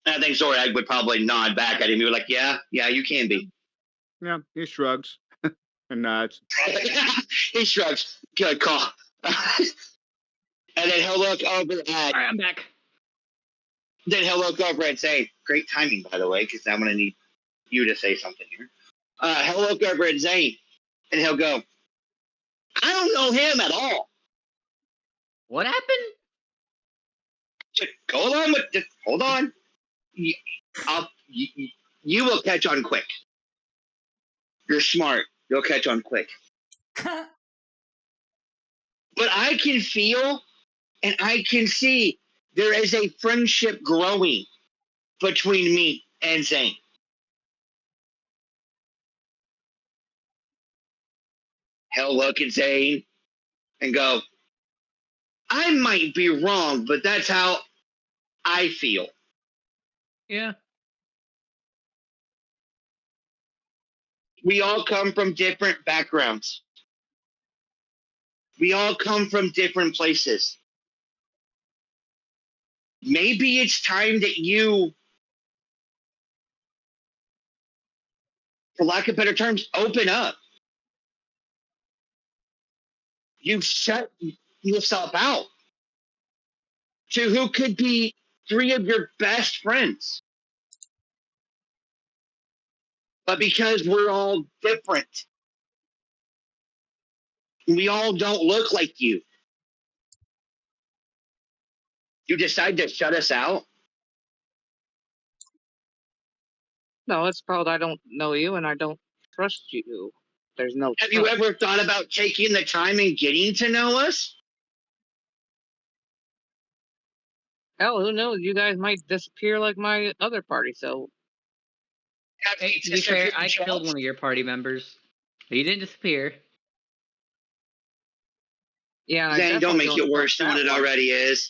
I think Zorag would probably nod back at him. He would be like, yeah, you can be. Yeah, he shrugs and nods. He shrugs. Good call. And then he'll look over at... All right, I'm back. Then he'll look over and say, great timing, by the way, because I'm going to need you to say something here. He'll look over at Zane, and he'll go, I don't know him at all. What happened? Just go along with it. Hold on. You will catch on quick. You're smart. You'll catch on quick. But I can feel and I can see there is a friendship growing between me and Zane. He'll look at Zane and go, I might be wrong, but that's how I feel. Yeah. We all come from different backgrounds. We all come from different places. Maybe it's time that you, for lack of better terms, open up. You shut yourself out to who could be three of your best friends. But because we're all different, we all don't look like you. You decide to shut us out? No, it's called I don't know you and I don't trust you. There's no Have trust. you ever thought about taking the time and getting to know us? Hell, who knows? You guys might disappear like my other party, so... Hey, to be fair, I killed one of your party members. He didn't disappear. Yeah, Zane, don't make it worse than what it already is.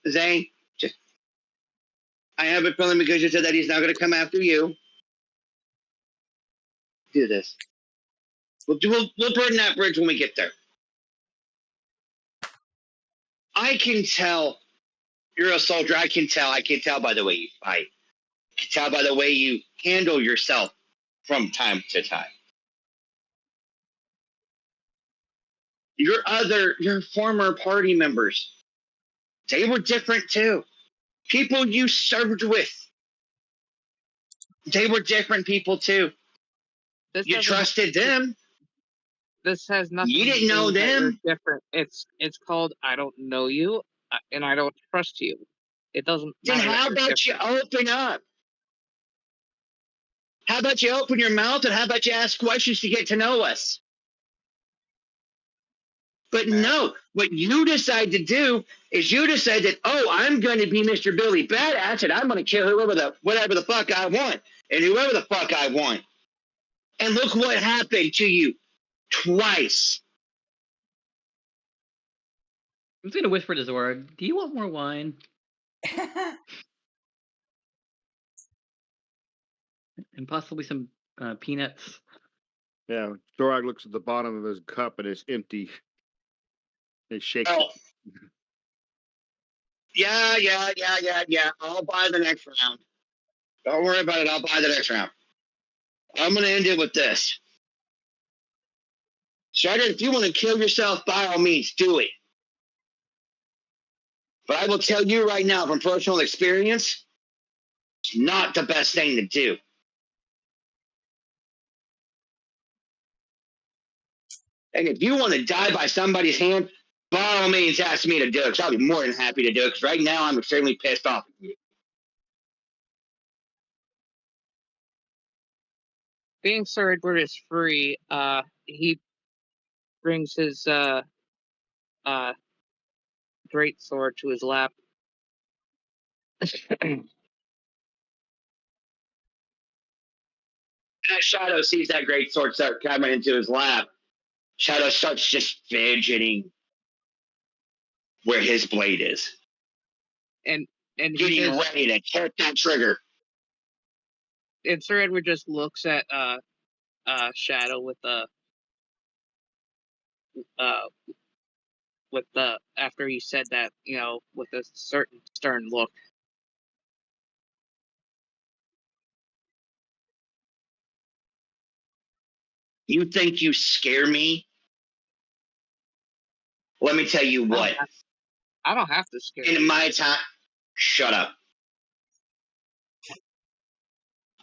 Zane, I have a feeling because you said that he's not going to come after you. Do this. We'll burn that bridge when we get there. I can tell you're a soldier. I can tell by the way you fight. I can tell by the way you handle yourself from time to time. Your former party members, they were different too. People you served with, they were different people too. You trusted them. This has nothing. You didn't know them. Different. It's called I don't know you and I don't trust you. It doesn't. Then how about you open up? How about you open your mouth and how about you ask questions to get to know us? But no, what you decide to do is you decide that, oh, I'm going to be Mr. Billy Badass and I'm going to kill whatever the fuck I want and whoever the fuck I want. And look what happened to you twice. I'm just going to whisper to Zorg, do you want more wine? And possibly some peanuts. Yeah, Strahd looks at the bottom of his cup and it's empty. He shakes Oh. it. Yeah. I'll buy the next round. Don't worry about it. I'll buy the next round. I'm going to end it with this. Strider, if you want to kill yourself, by all means, do it. But I will tell you right now, from personal experience, it's not the best thing to do. And if you want to die by somebody's hand, by all means, ask me to do it, because I'll be more than happy to do it, because right now I'm extremely pissed off at you. Being Sir Edward is free, he brings his great sword to his lap. As Shadow sees that great sword start coming into his lap, Shadow starts just fidgeting where his blade is. And Getting ready to hit that trigger. And Sir Edward just looks at Shadow with after he said that, with a certain stern look. You think you scare me? Let me tell you what. I don't have to scare you. In my time, shut up.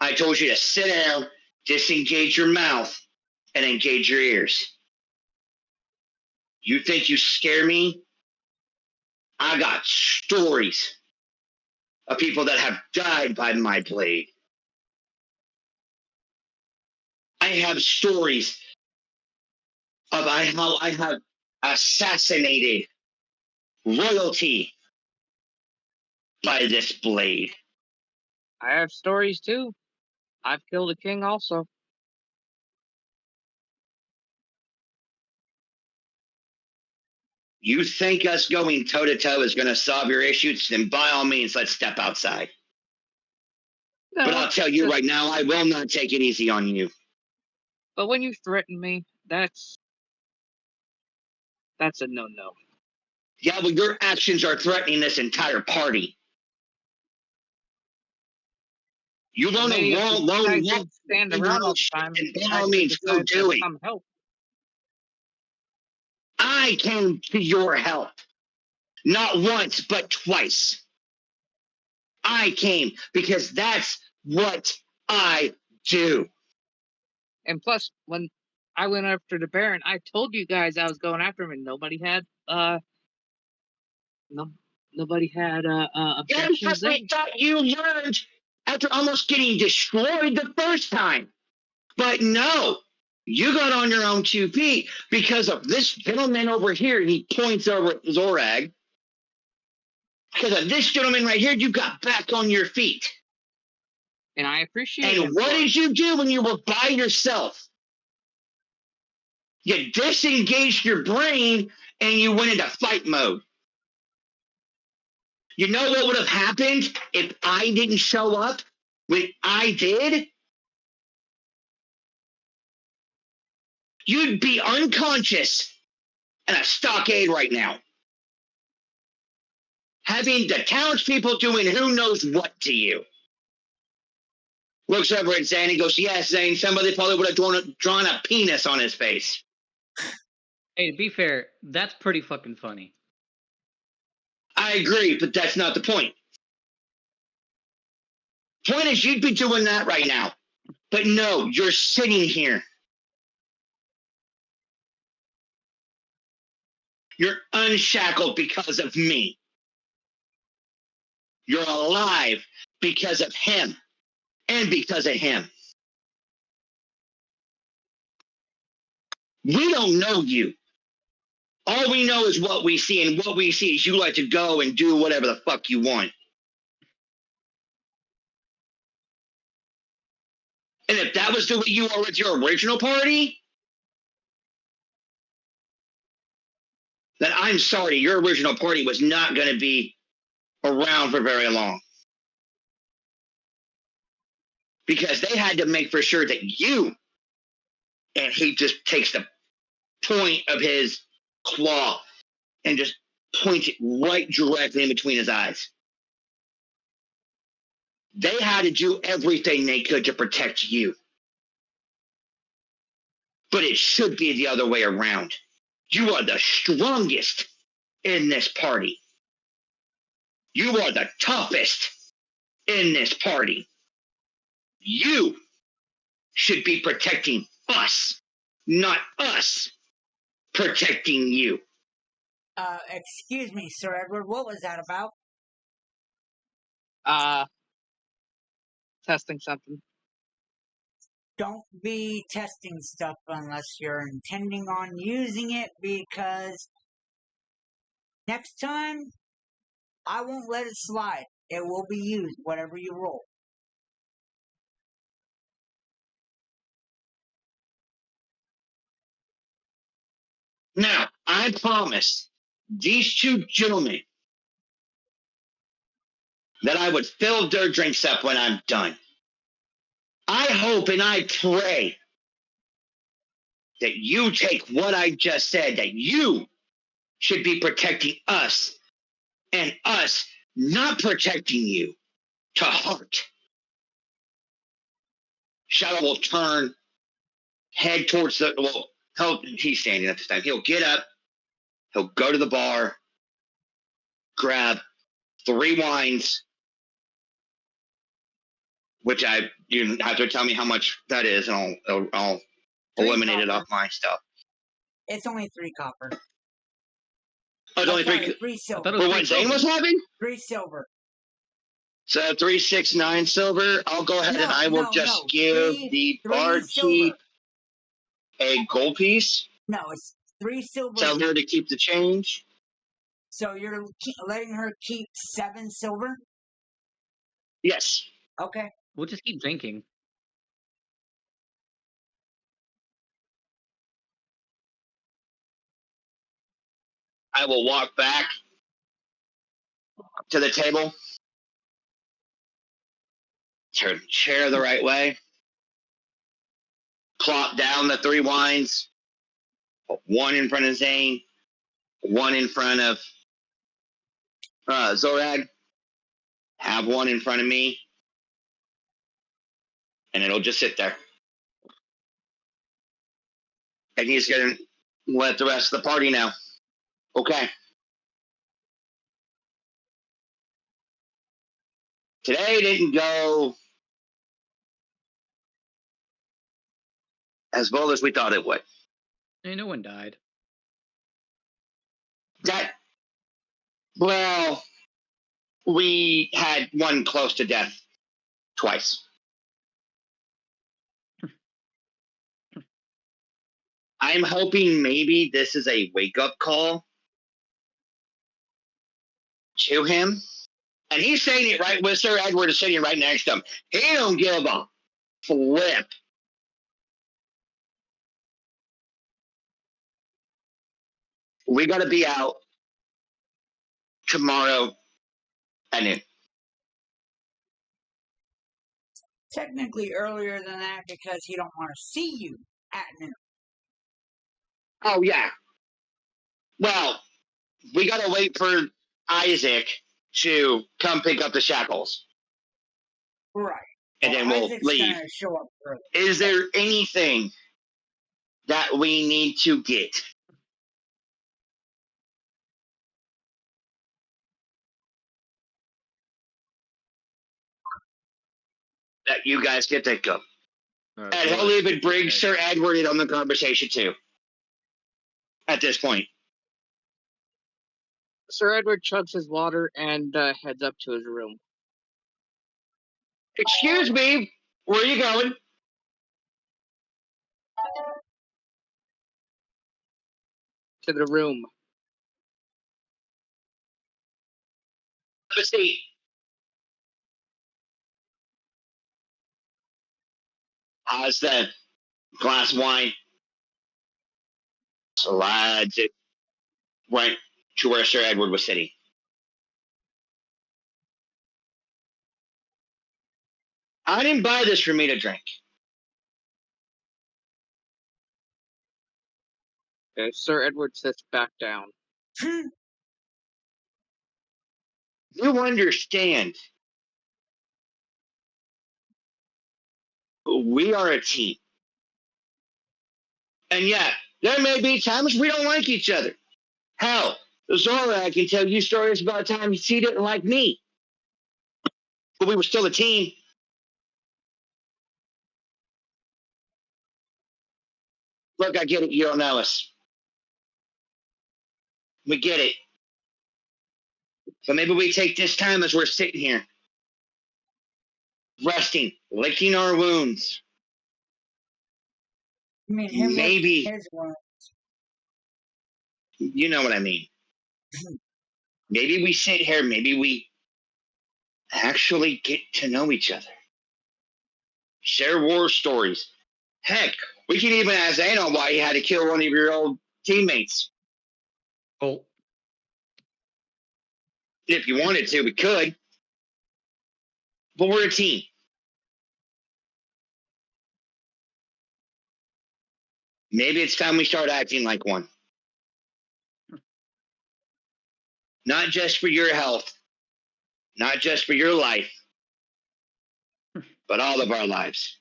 I told you to sit down, disengage your mouth, and engage your ears. You think you scare me? I got stories of people that have died by my blade. I have stories of how I have assassinated royalty by this blade. I have stories too. I've killed a king also. You think us going toe-to-toe is going to solve your issues? Then by all means, let's step outside. No, but I'll tell you right now, I will not take it easy on you. But when you threaten me, that's a no-no. Yeah, well, your actions are threatening this entire party. You don't lone wolf stand around all the time. And by all means, go do it. Help. I came to your help. Not once, but twice. I came because that's what I do. And plus, when I went after the Baron, I told you guys I was going after him, and nobody had objections. Yeah, because we thought you learned after almost getting destroyed the first time. But no, you got on your own 2 feet because of this gentleman over here. He points over at Zorag. Because of this gentleman right here, you got back on your feet. And I appreciate it. And what did you do when you were by yourself? You disengaged your brain and you went into fight mode. You know what would have happened if I didn't show up when I did? You'd be unconscious in a stockade right now. Having the townspeople doing who knows what to you. Looks over at Zane and goes, yes, Zane, somebody probably would have drawn a penis on his face. Hey, to be fair, that's pretty fucking funny. I agree, but that's not the point. Point is, you'd be doing that right now. But no, you're sitting here. You're unshackled because of me. You're alive because of him. And because of him. We don't know you. All we know is what we see, and what we see is you like to go and do whatever the fuck you want. And if that was the way you were with your original party, then I'm sorry, your original party was not going to be around for very long. because they had to make for sure that you, and he just takes the point of his claw and just points it right directly in between his eyes. They had to do everything they could to protect you. But it should be the other way around. You are the strongest in this party. You are the toughest in this party. You should be protecting us, not us protecting you. Excuse me, Sir Edward, what was that about? Testing something. Don't be testing stuff unless you're intending on using it, because next time, I won't let it slide. It will be used, whatever you roll. Now, I promised these two gentlemen that I would fill their drinks up when I'm done. I hope and I pray that you take what I just said, that you should be protecting us, and us not protecting you, to heart. Shadow will turn, head towards the, well, he's standing at this time. He'll get up, he'll go to the bar, grab 3 wines, which you have to tell me how much that is, and I'll eliminate it off my stuff. It's only 3 copper. Oh, it's only Sorry, 3. 3 I silver. thought it was For what Zane was silver. having? 3 silver. So 3, 6, 9 silver. I'll go ahead and I will just give the barkeep silver. a gold piece. No, it's 3 silver. Tell her to keep the change. So you're letting her keep 7 silver? Yes. Okay. We'll just keep drinking. I will walk back to the table. Turn the chair the right way. Plop down the 3 wines. Put 1 in front of Zane. 1 in front of Zorag. Have 1 in front of me. And it'll just sit there. And he's going to let the rest of the party know. Okay. Today didn't go as well as we thought it would. Hey, no one died. Well, we had 1 close to death twice. I'm hoping maybe this is a wake-up call to him. And he's saying it right with Sir Edward is sitting right next to him. He don't give a flip. We got to be out tomorrow at noon. Technically earlier than that because he don't want to see you at noon. Oh, yeah. Well, we got to wait for Isaac to come pick up the shackles. Right. And then we'll Isaac's leave. gonna show up early. Is there anything that we need to get? That you guys can think of? And he'll even bring Sir Edward in on the conversation too. At this point. Sir Edward chugs his water and heads up to his room. Excuse me, where are you going? To the room. Have a seat. How's the glass of wine? Slides it right to where Sir Edward was sitting. I didn't buy this for me to drink. Okay, Sir Edward sits back down. You understand. We are a team. And yeah, there may be times we don't like each other. Hell, Zora can tell you stories about times she didn't like me. But we were still a team. Look, I get it. You don't know us. We get it. But maybe we take this time as we're sitting here, resting, licking our wounds. I mean, him Maybe, his one. you know what I mean. Maybe we sit here, maybe we actually get to know each other. Share war stories. Heck, we can even ask Zane on why he had to kill one of your old teammates. Oh, If you wanted to, we could. But we're a team. Maybe it's time we start acting like one. Not just for your health, not just for your life, but all of our lives.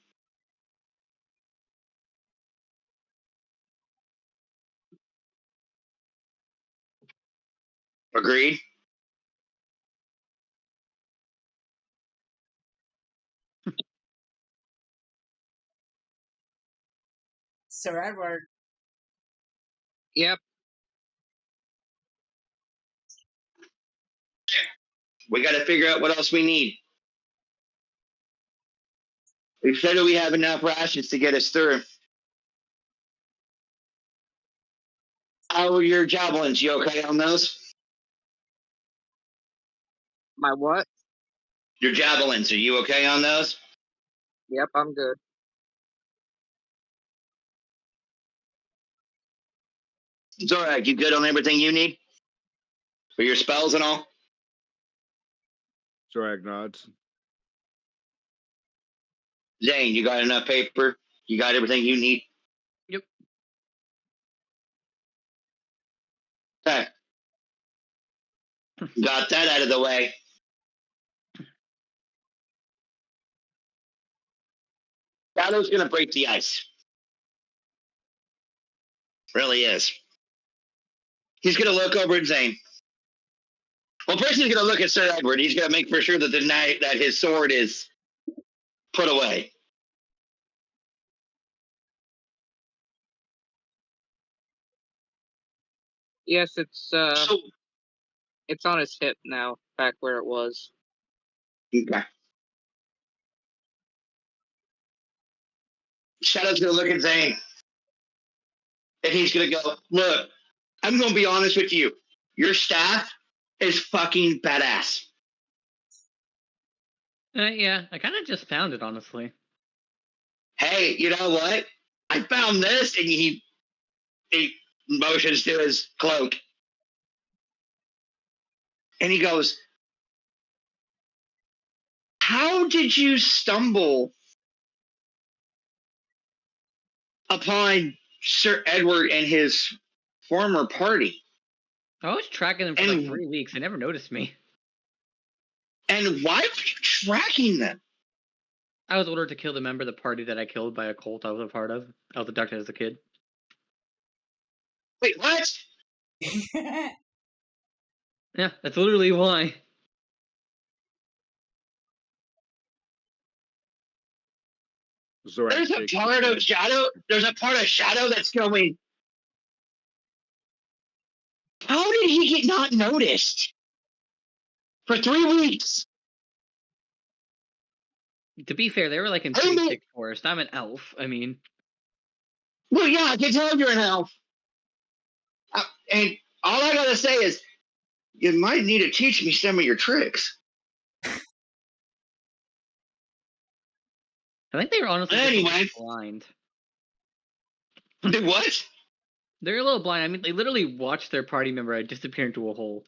Agreed? Sir Edward. Yep. We got to figure out what else we need. We said that we have enough rations to get us through. How are your javelins? You okay on those? My what? Your javelins, are you okay on those? Yep, I'm good. Zorak, you good on everything you need? For your spells and all? Zorag nods. Zane, you got enough paper? You got everything you need? Yep. Okay. Got that out of the way. Shadow's gonna break the ice. Really is. He's gonna look over at Zane. Well, first he's gonna look at Sir Edward. He's gonna make for sure that that his sword is put away. Yes, it's So, on his hip now, back where it was. okay. Shadow's gonna look at Zane. And he's gonna go, look, I'm gonna be honest with you. Your staff is fucking badass. Yeah, I kind of just found it, honestly. Hey, you know what? I found this, and he motions to his cloak. And he goes, how did you stumble upon Sir Edward and his former party? I was tracking them for like 3 weeks. They never noticed me. And why were you tracking them? I was ordered to kill the member of the party that I killed by a cult I was a part of. I was abducted as a kid. Wait, what? Yeah, that's literally why. Zorak There's a shakes part his of head. Shadow. There's a part of Shadow that's going. How did he get not noticed for 3 weeks? To be fair, they were like in I pretty mean- thick forest. I'm an elf. I mean, Well, yeah, I can tell you're an elf. And all I gotta say is, you might need to teach me some of your tricks. I think they were honestly just a Anyway. little blind. Do what? They're a little blind. I mean, they literally watched their party member disappear into a hole.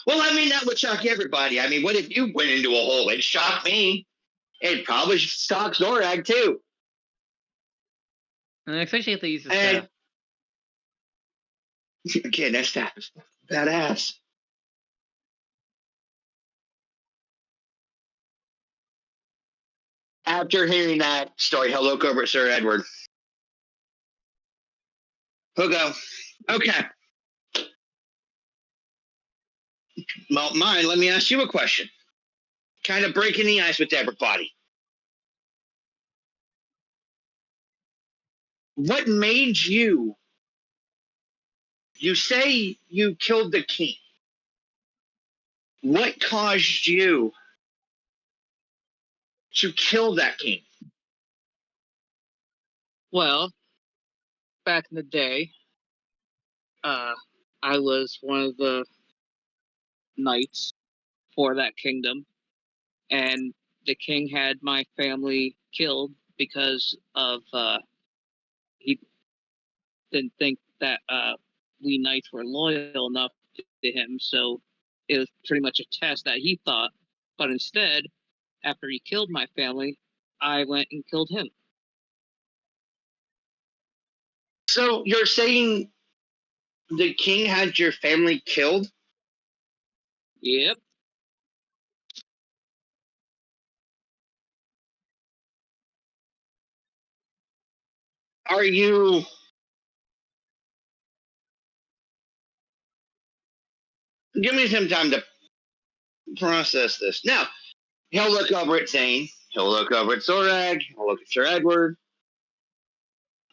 Well, I mean, that would shock everybody. I mean, what if you went into a hole? It'd shock me. It'd probably shock Zorag, too. And especially if they use the And staff. again, that staff is badass. After hearing that story, he'll look over at Sir Edward. He'll go, okay. Well, mine, let me ask you a question. Kind of breaking the ice with everybody. What made you say you killed the king? What caused you to kill that king? Well, back in the day, I was one of the knights for that kingdom, and the king had my family killed because of he didn't think that we knights were loyal enough to him, so it was pretty much a test that he thought. But instead, after he killed my family, I went and killed him. So you're saying the king had your family killed? Yep. Are you... Give me some time to process this. Now, he'll look over at Zane. He'll look over at Zorag. He'll look at Sir Edward.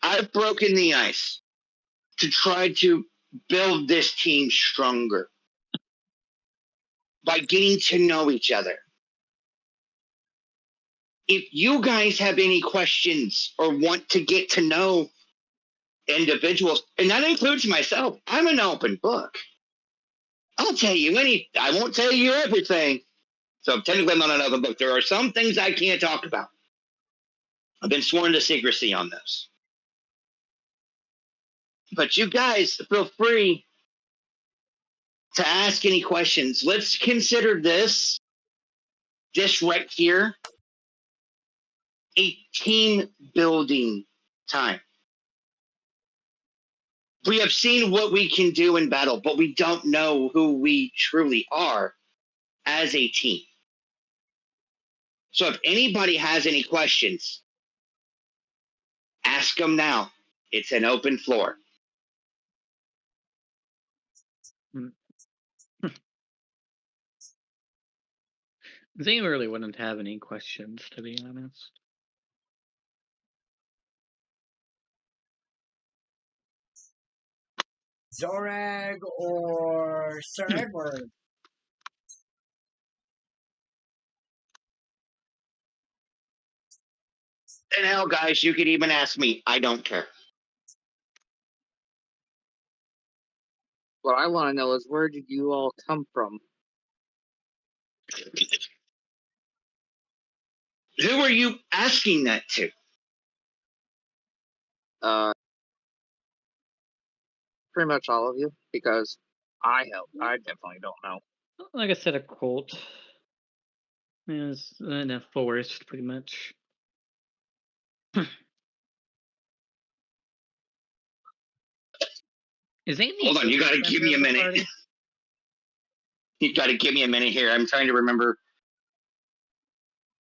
I've broken the ice to try to build this team stronger by getting to know each other. If you guys have any questions or want to get to know individuals, and that includes myself, I'm an open book. I'll tell you I won't tell you everything. So technically I'm not an open book. There are some things I can't talk about. I've been sworn to secrecy on this. But you guys feel free to ask any questions. Let's consider this right here, a team building time. We have seen what we can do in battle, but we don't know who we truly are as a team. So if anybody has any questions, ask them now. It's an open floor. Zane really wouldn't have any questions, to be honest. Zorag or Sir Edward? And hell, guys, you could even ask me. I don't care. What I want to know is, where did you all come from? Who are you asking that to? Pretty much all of you, because I definitely don't know. Like I said, a cult. It's in a forest, pretty much. Hold on, you gotta give me a minute. You gotta give me a minute here. I'm trying to remember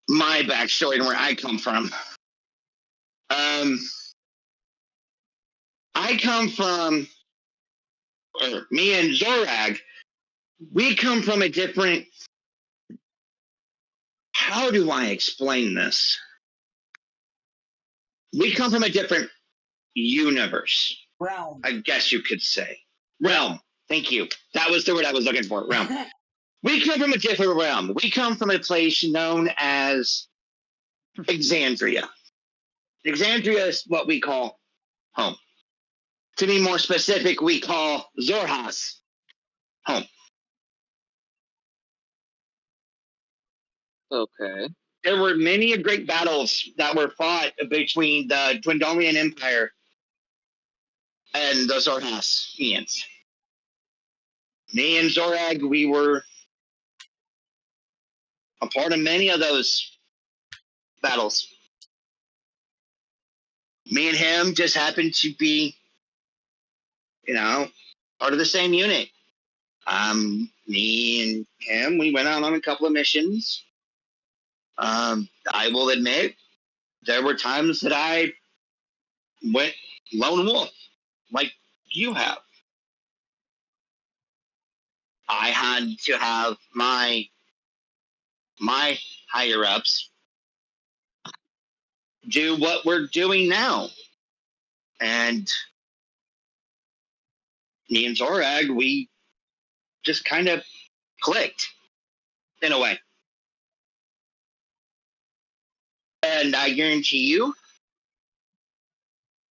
my backstory and where I come from. I come from, me and Zorag, we come from a different, how do I explain this? We come from a different universe. Realm. I guess you could say. Realm. Thank you. That was the word I was looking for. Realm. We come from a different realm. We come from a place known as Exandria. Exandria is what we call home. To be more specific, we call Zorhas home. Okay. There were many great battles that were fought between the Dwendalian Empire and the Zorhasians. Me and Zorag, we were a part of many of those battles. Me and him just happened to be, part of the same unit. Me and him, we went out on a couple of missions. I will admit, there were times that I went lone wolf, like you have. I had to have my higher ups do what we're doing now. And me and Zorag, we just kind of clicked in a way. And I guarantee you,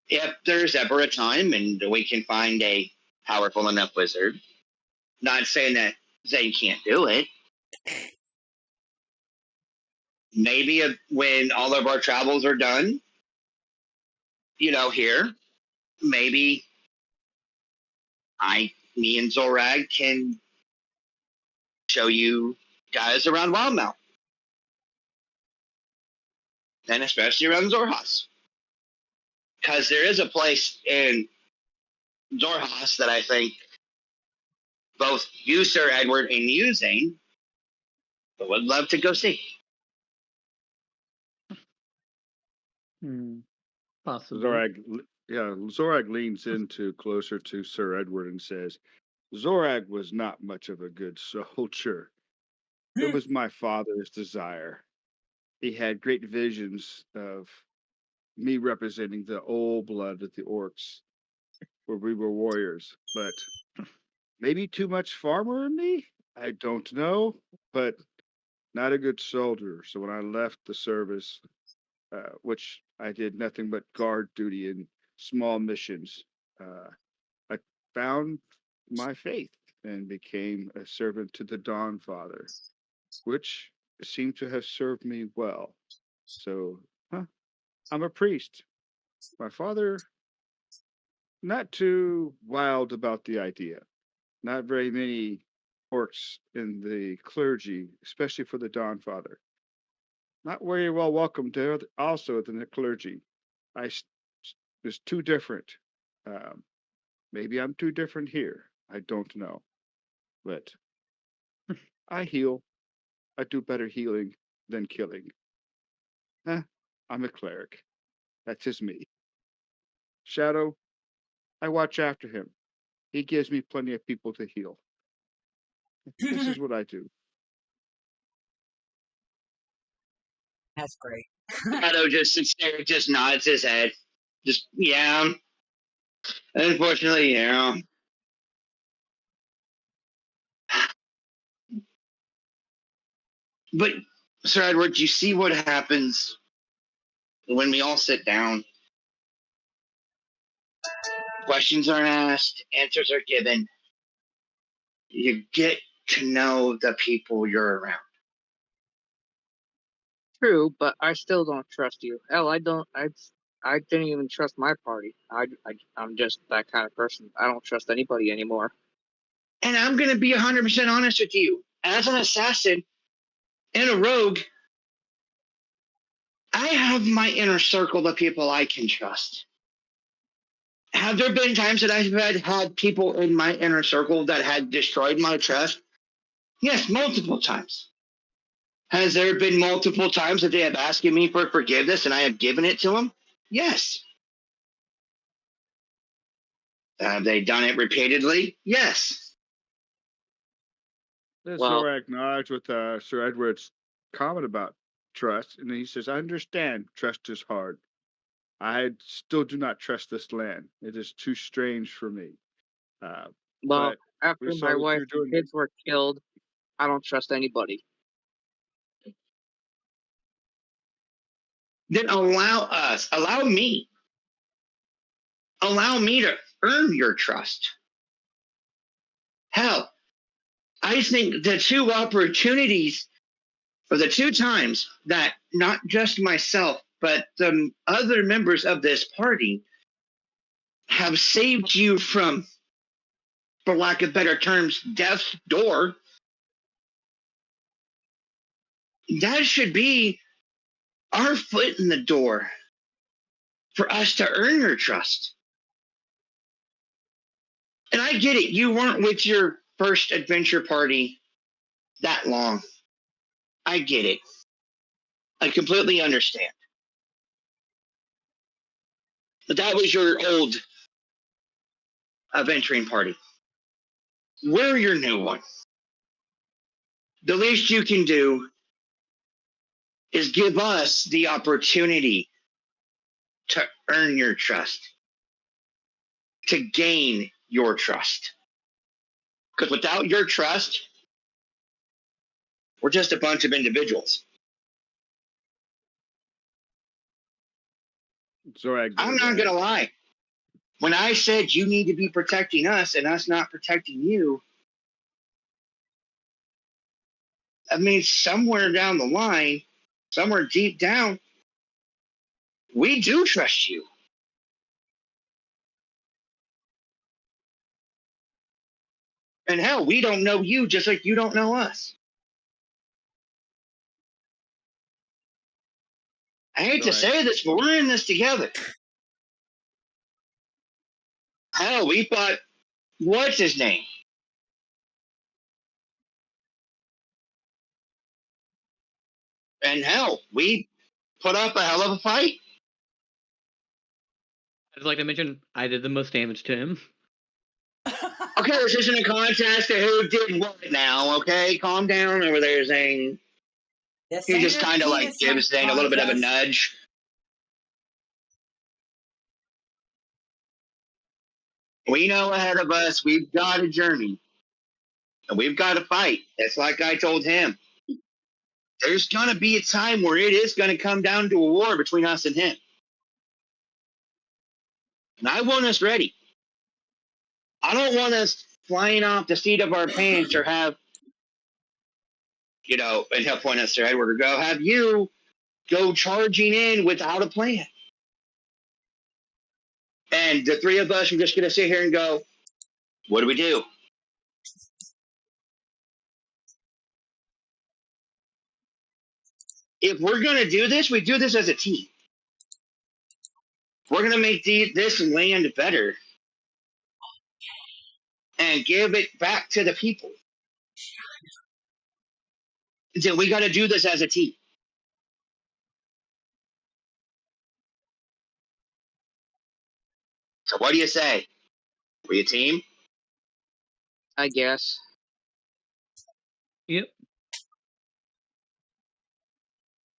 if there's ever a time and we can find a powerful enough wizard, not saying that Zane can't do it, maybe when all of our travels are done, here, maybe me and Zorag can show you guys around Wildmount. And especially around Zorhas. Because there is a place in Zorhas that I think both you, Sir Edward, and you, Zane, would love to go see. Possibly. Zorag leans into closer to Sir Edward and says, Zorag was not much of a good soldier. It was my father's desire. He had great visions of me representing the old blood of the orcs, where we were warriors. But maybe too much farmer in me? I don't know, but not a good soldier. So when I left the service, which I did nothing but guard duty and small missions, I found my faith and became a servant to the Dawn Father, which seemed to have served me well. So, I'm a priest. My father, not too wild about the idea. Not very many orcs in the clergy, especially for the Dawn Father. Not very well welcomed there, also in the clergy. It's too different. Maybe I'm too different here. I don't know. But I heal. I do better healing than killing. I'm a cleric. That's just me. Shadow, I watch after him. He gives me plenty of people to heal. This is what I do. That's great. Shadow just sits there, just nods his head. Just, yeah. Unfortunately, But, Sir Edward, you see what happens when we all sit down? Questions are asked, answers are given. You get to know the people you're around. True, but I still don't trust you. Hell, I didn't even trust my party. I'm just that kind of person. I don't trust anybody anymore. And I'm going to be 100% honest with you. As an assassin and a rogue, I have my inner circle of people I can trust. Have there been times that I've had people in my inner circle that had destroyed my trust? Yes, multiple times. Has there been multiple times that they have asked me for forgiveness and I have given it to them? Yes. Have they done it repeatedly? Yes. Zorag nods with Sir Edward's comment about trust, and he says, I understand trust is hard. I still do not trust this land. It is too strange for me. After my wife and kids were killed, I don't trust anybody. Then allow me to earn your trust. Hell, I think the two opportunities, or the two times that not just myself, but the other members of this party have saved you from for lack of better terms, death's door, that should be our foot in the door for us to earn your trust. And I get it. You weren't with your first adventure party that long. I get it. I completely understand. But that was your old adventuring party. We're your new one. The least you can do is give us the opportunity to earn your trust, to gain your trust. Because without your trust, we're just a bunch of individuals. Sorry, I'm not going to lie. When I said you need to be protecting us and us not protecting you, I mean, somewhere down the line, somewhere deep down, we do trust you. And hell, we don't know you just like you don't know us. I hate to say this, but we're in this together. Hell, we thought, what's his name? And hell, we put up a hell of a fight. I'd like to mention I did the most damage to him. Okay, this isn't a contest of who did what now, okay? Calm down over there, Zane. He just kind of like gives Zane a little bit of a nudge. We know ahead of us, we've got a journey. And we've got to fight. That's like I told him. There's going to be a time where it is going to come down to a war between us and him. And I want us ready. I don't want us flying off the seat of our pants or have, and he'll point us to Edward or go, have you go charging in without a plan. And the three of us are just going to sit here and go, what do we do? If we're going to do this, we do this as a team. We're going to make this land better and give it back to the people. So we got to do this as a team. So what do you say? We a team? I guess. Yep.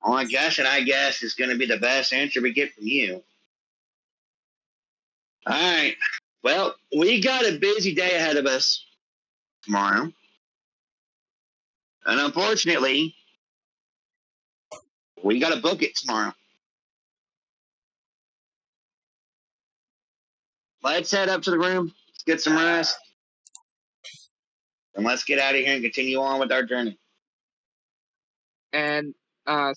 Well, I guess is going to be the best answer we get from you. All right. Well, we got a busy day ahead of us tomorrow. And unfortunately, we got to book it tomorrow. Let's head up to the room. Let's get some rest. And let's get out of here and continue on with our journey. And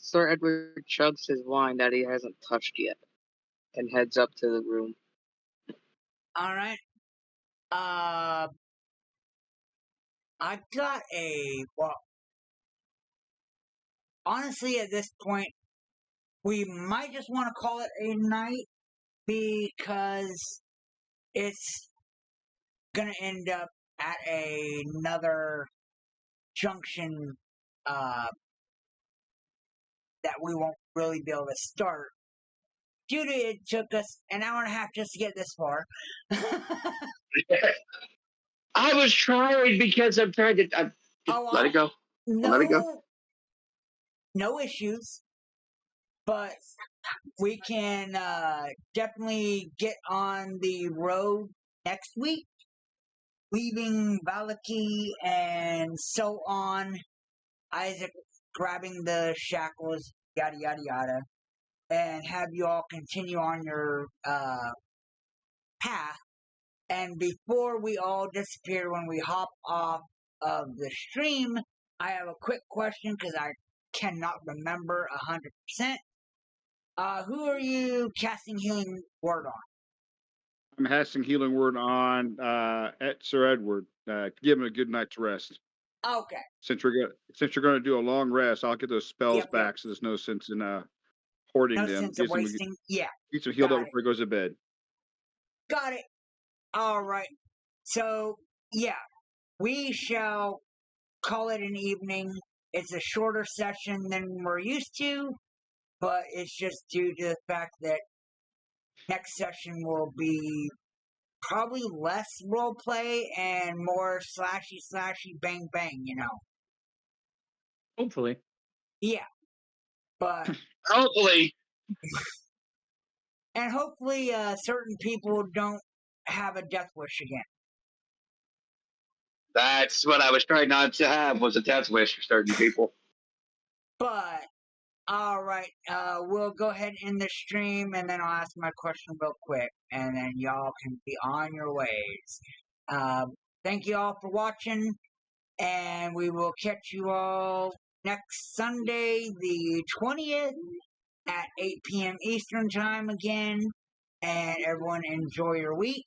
Sir Edward chugs his wine that he hasn't touched yet and heads up to the room. All right. I got honestly, at this point, we might just want to call it a night because it's gonna end up at another junction that we won't really be able to start. Due to it took us an hour and a half just to get this far. I was trying because I'm trying to let it go. Let it go. No issues. But we can definitely get on the road next week, leaving Vallaki and so on. Isaac grabbing the shackles, yada yada yada, and have you all continue on your path. And before we all disappear when we hop off of the stream, I have a quick question because I cannot remember 100%. Who are you casting healing word on? I'm casting healing word on at Sir Edward. Give him a good night's rest. Okay. Since you're gonna do a long rest, I'll get those spells Yep, back. So there's no sense in hoarding No them. sense of wasting. Yeah. Keeps him healed Got up it. before he goes to bed. Got it. All right. So, yeah, we shall call it an evening. It's a shorter session than we're used to, but it's just due to the fact that next session will be probably less role play and more slashy bang bang, you know. Hopefully. Yeah. But Hopefully. and hopefully certain people don't have a death wish again. That's what I was trying not to have, was a death wish for certain people. But all right, we'll go ahead and end the stream, and then I'll ask my question real quick, and then y'all can be on your ways. Thank you all for watching, and we will catch you all next Sunday, the 20th, at 8 p.m. Eastern Time again. And everyone enjoy your week.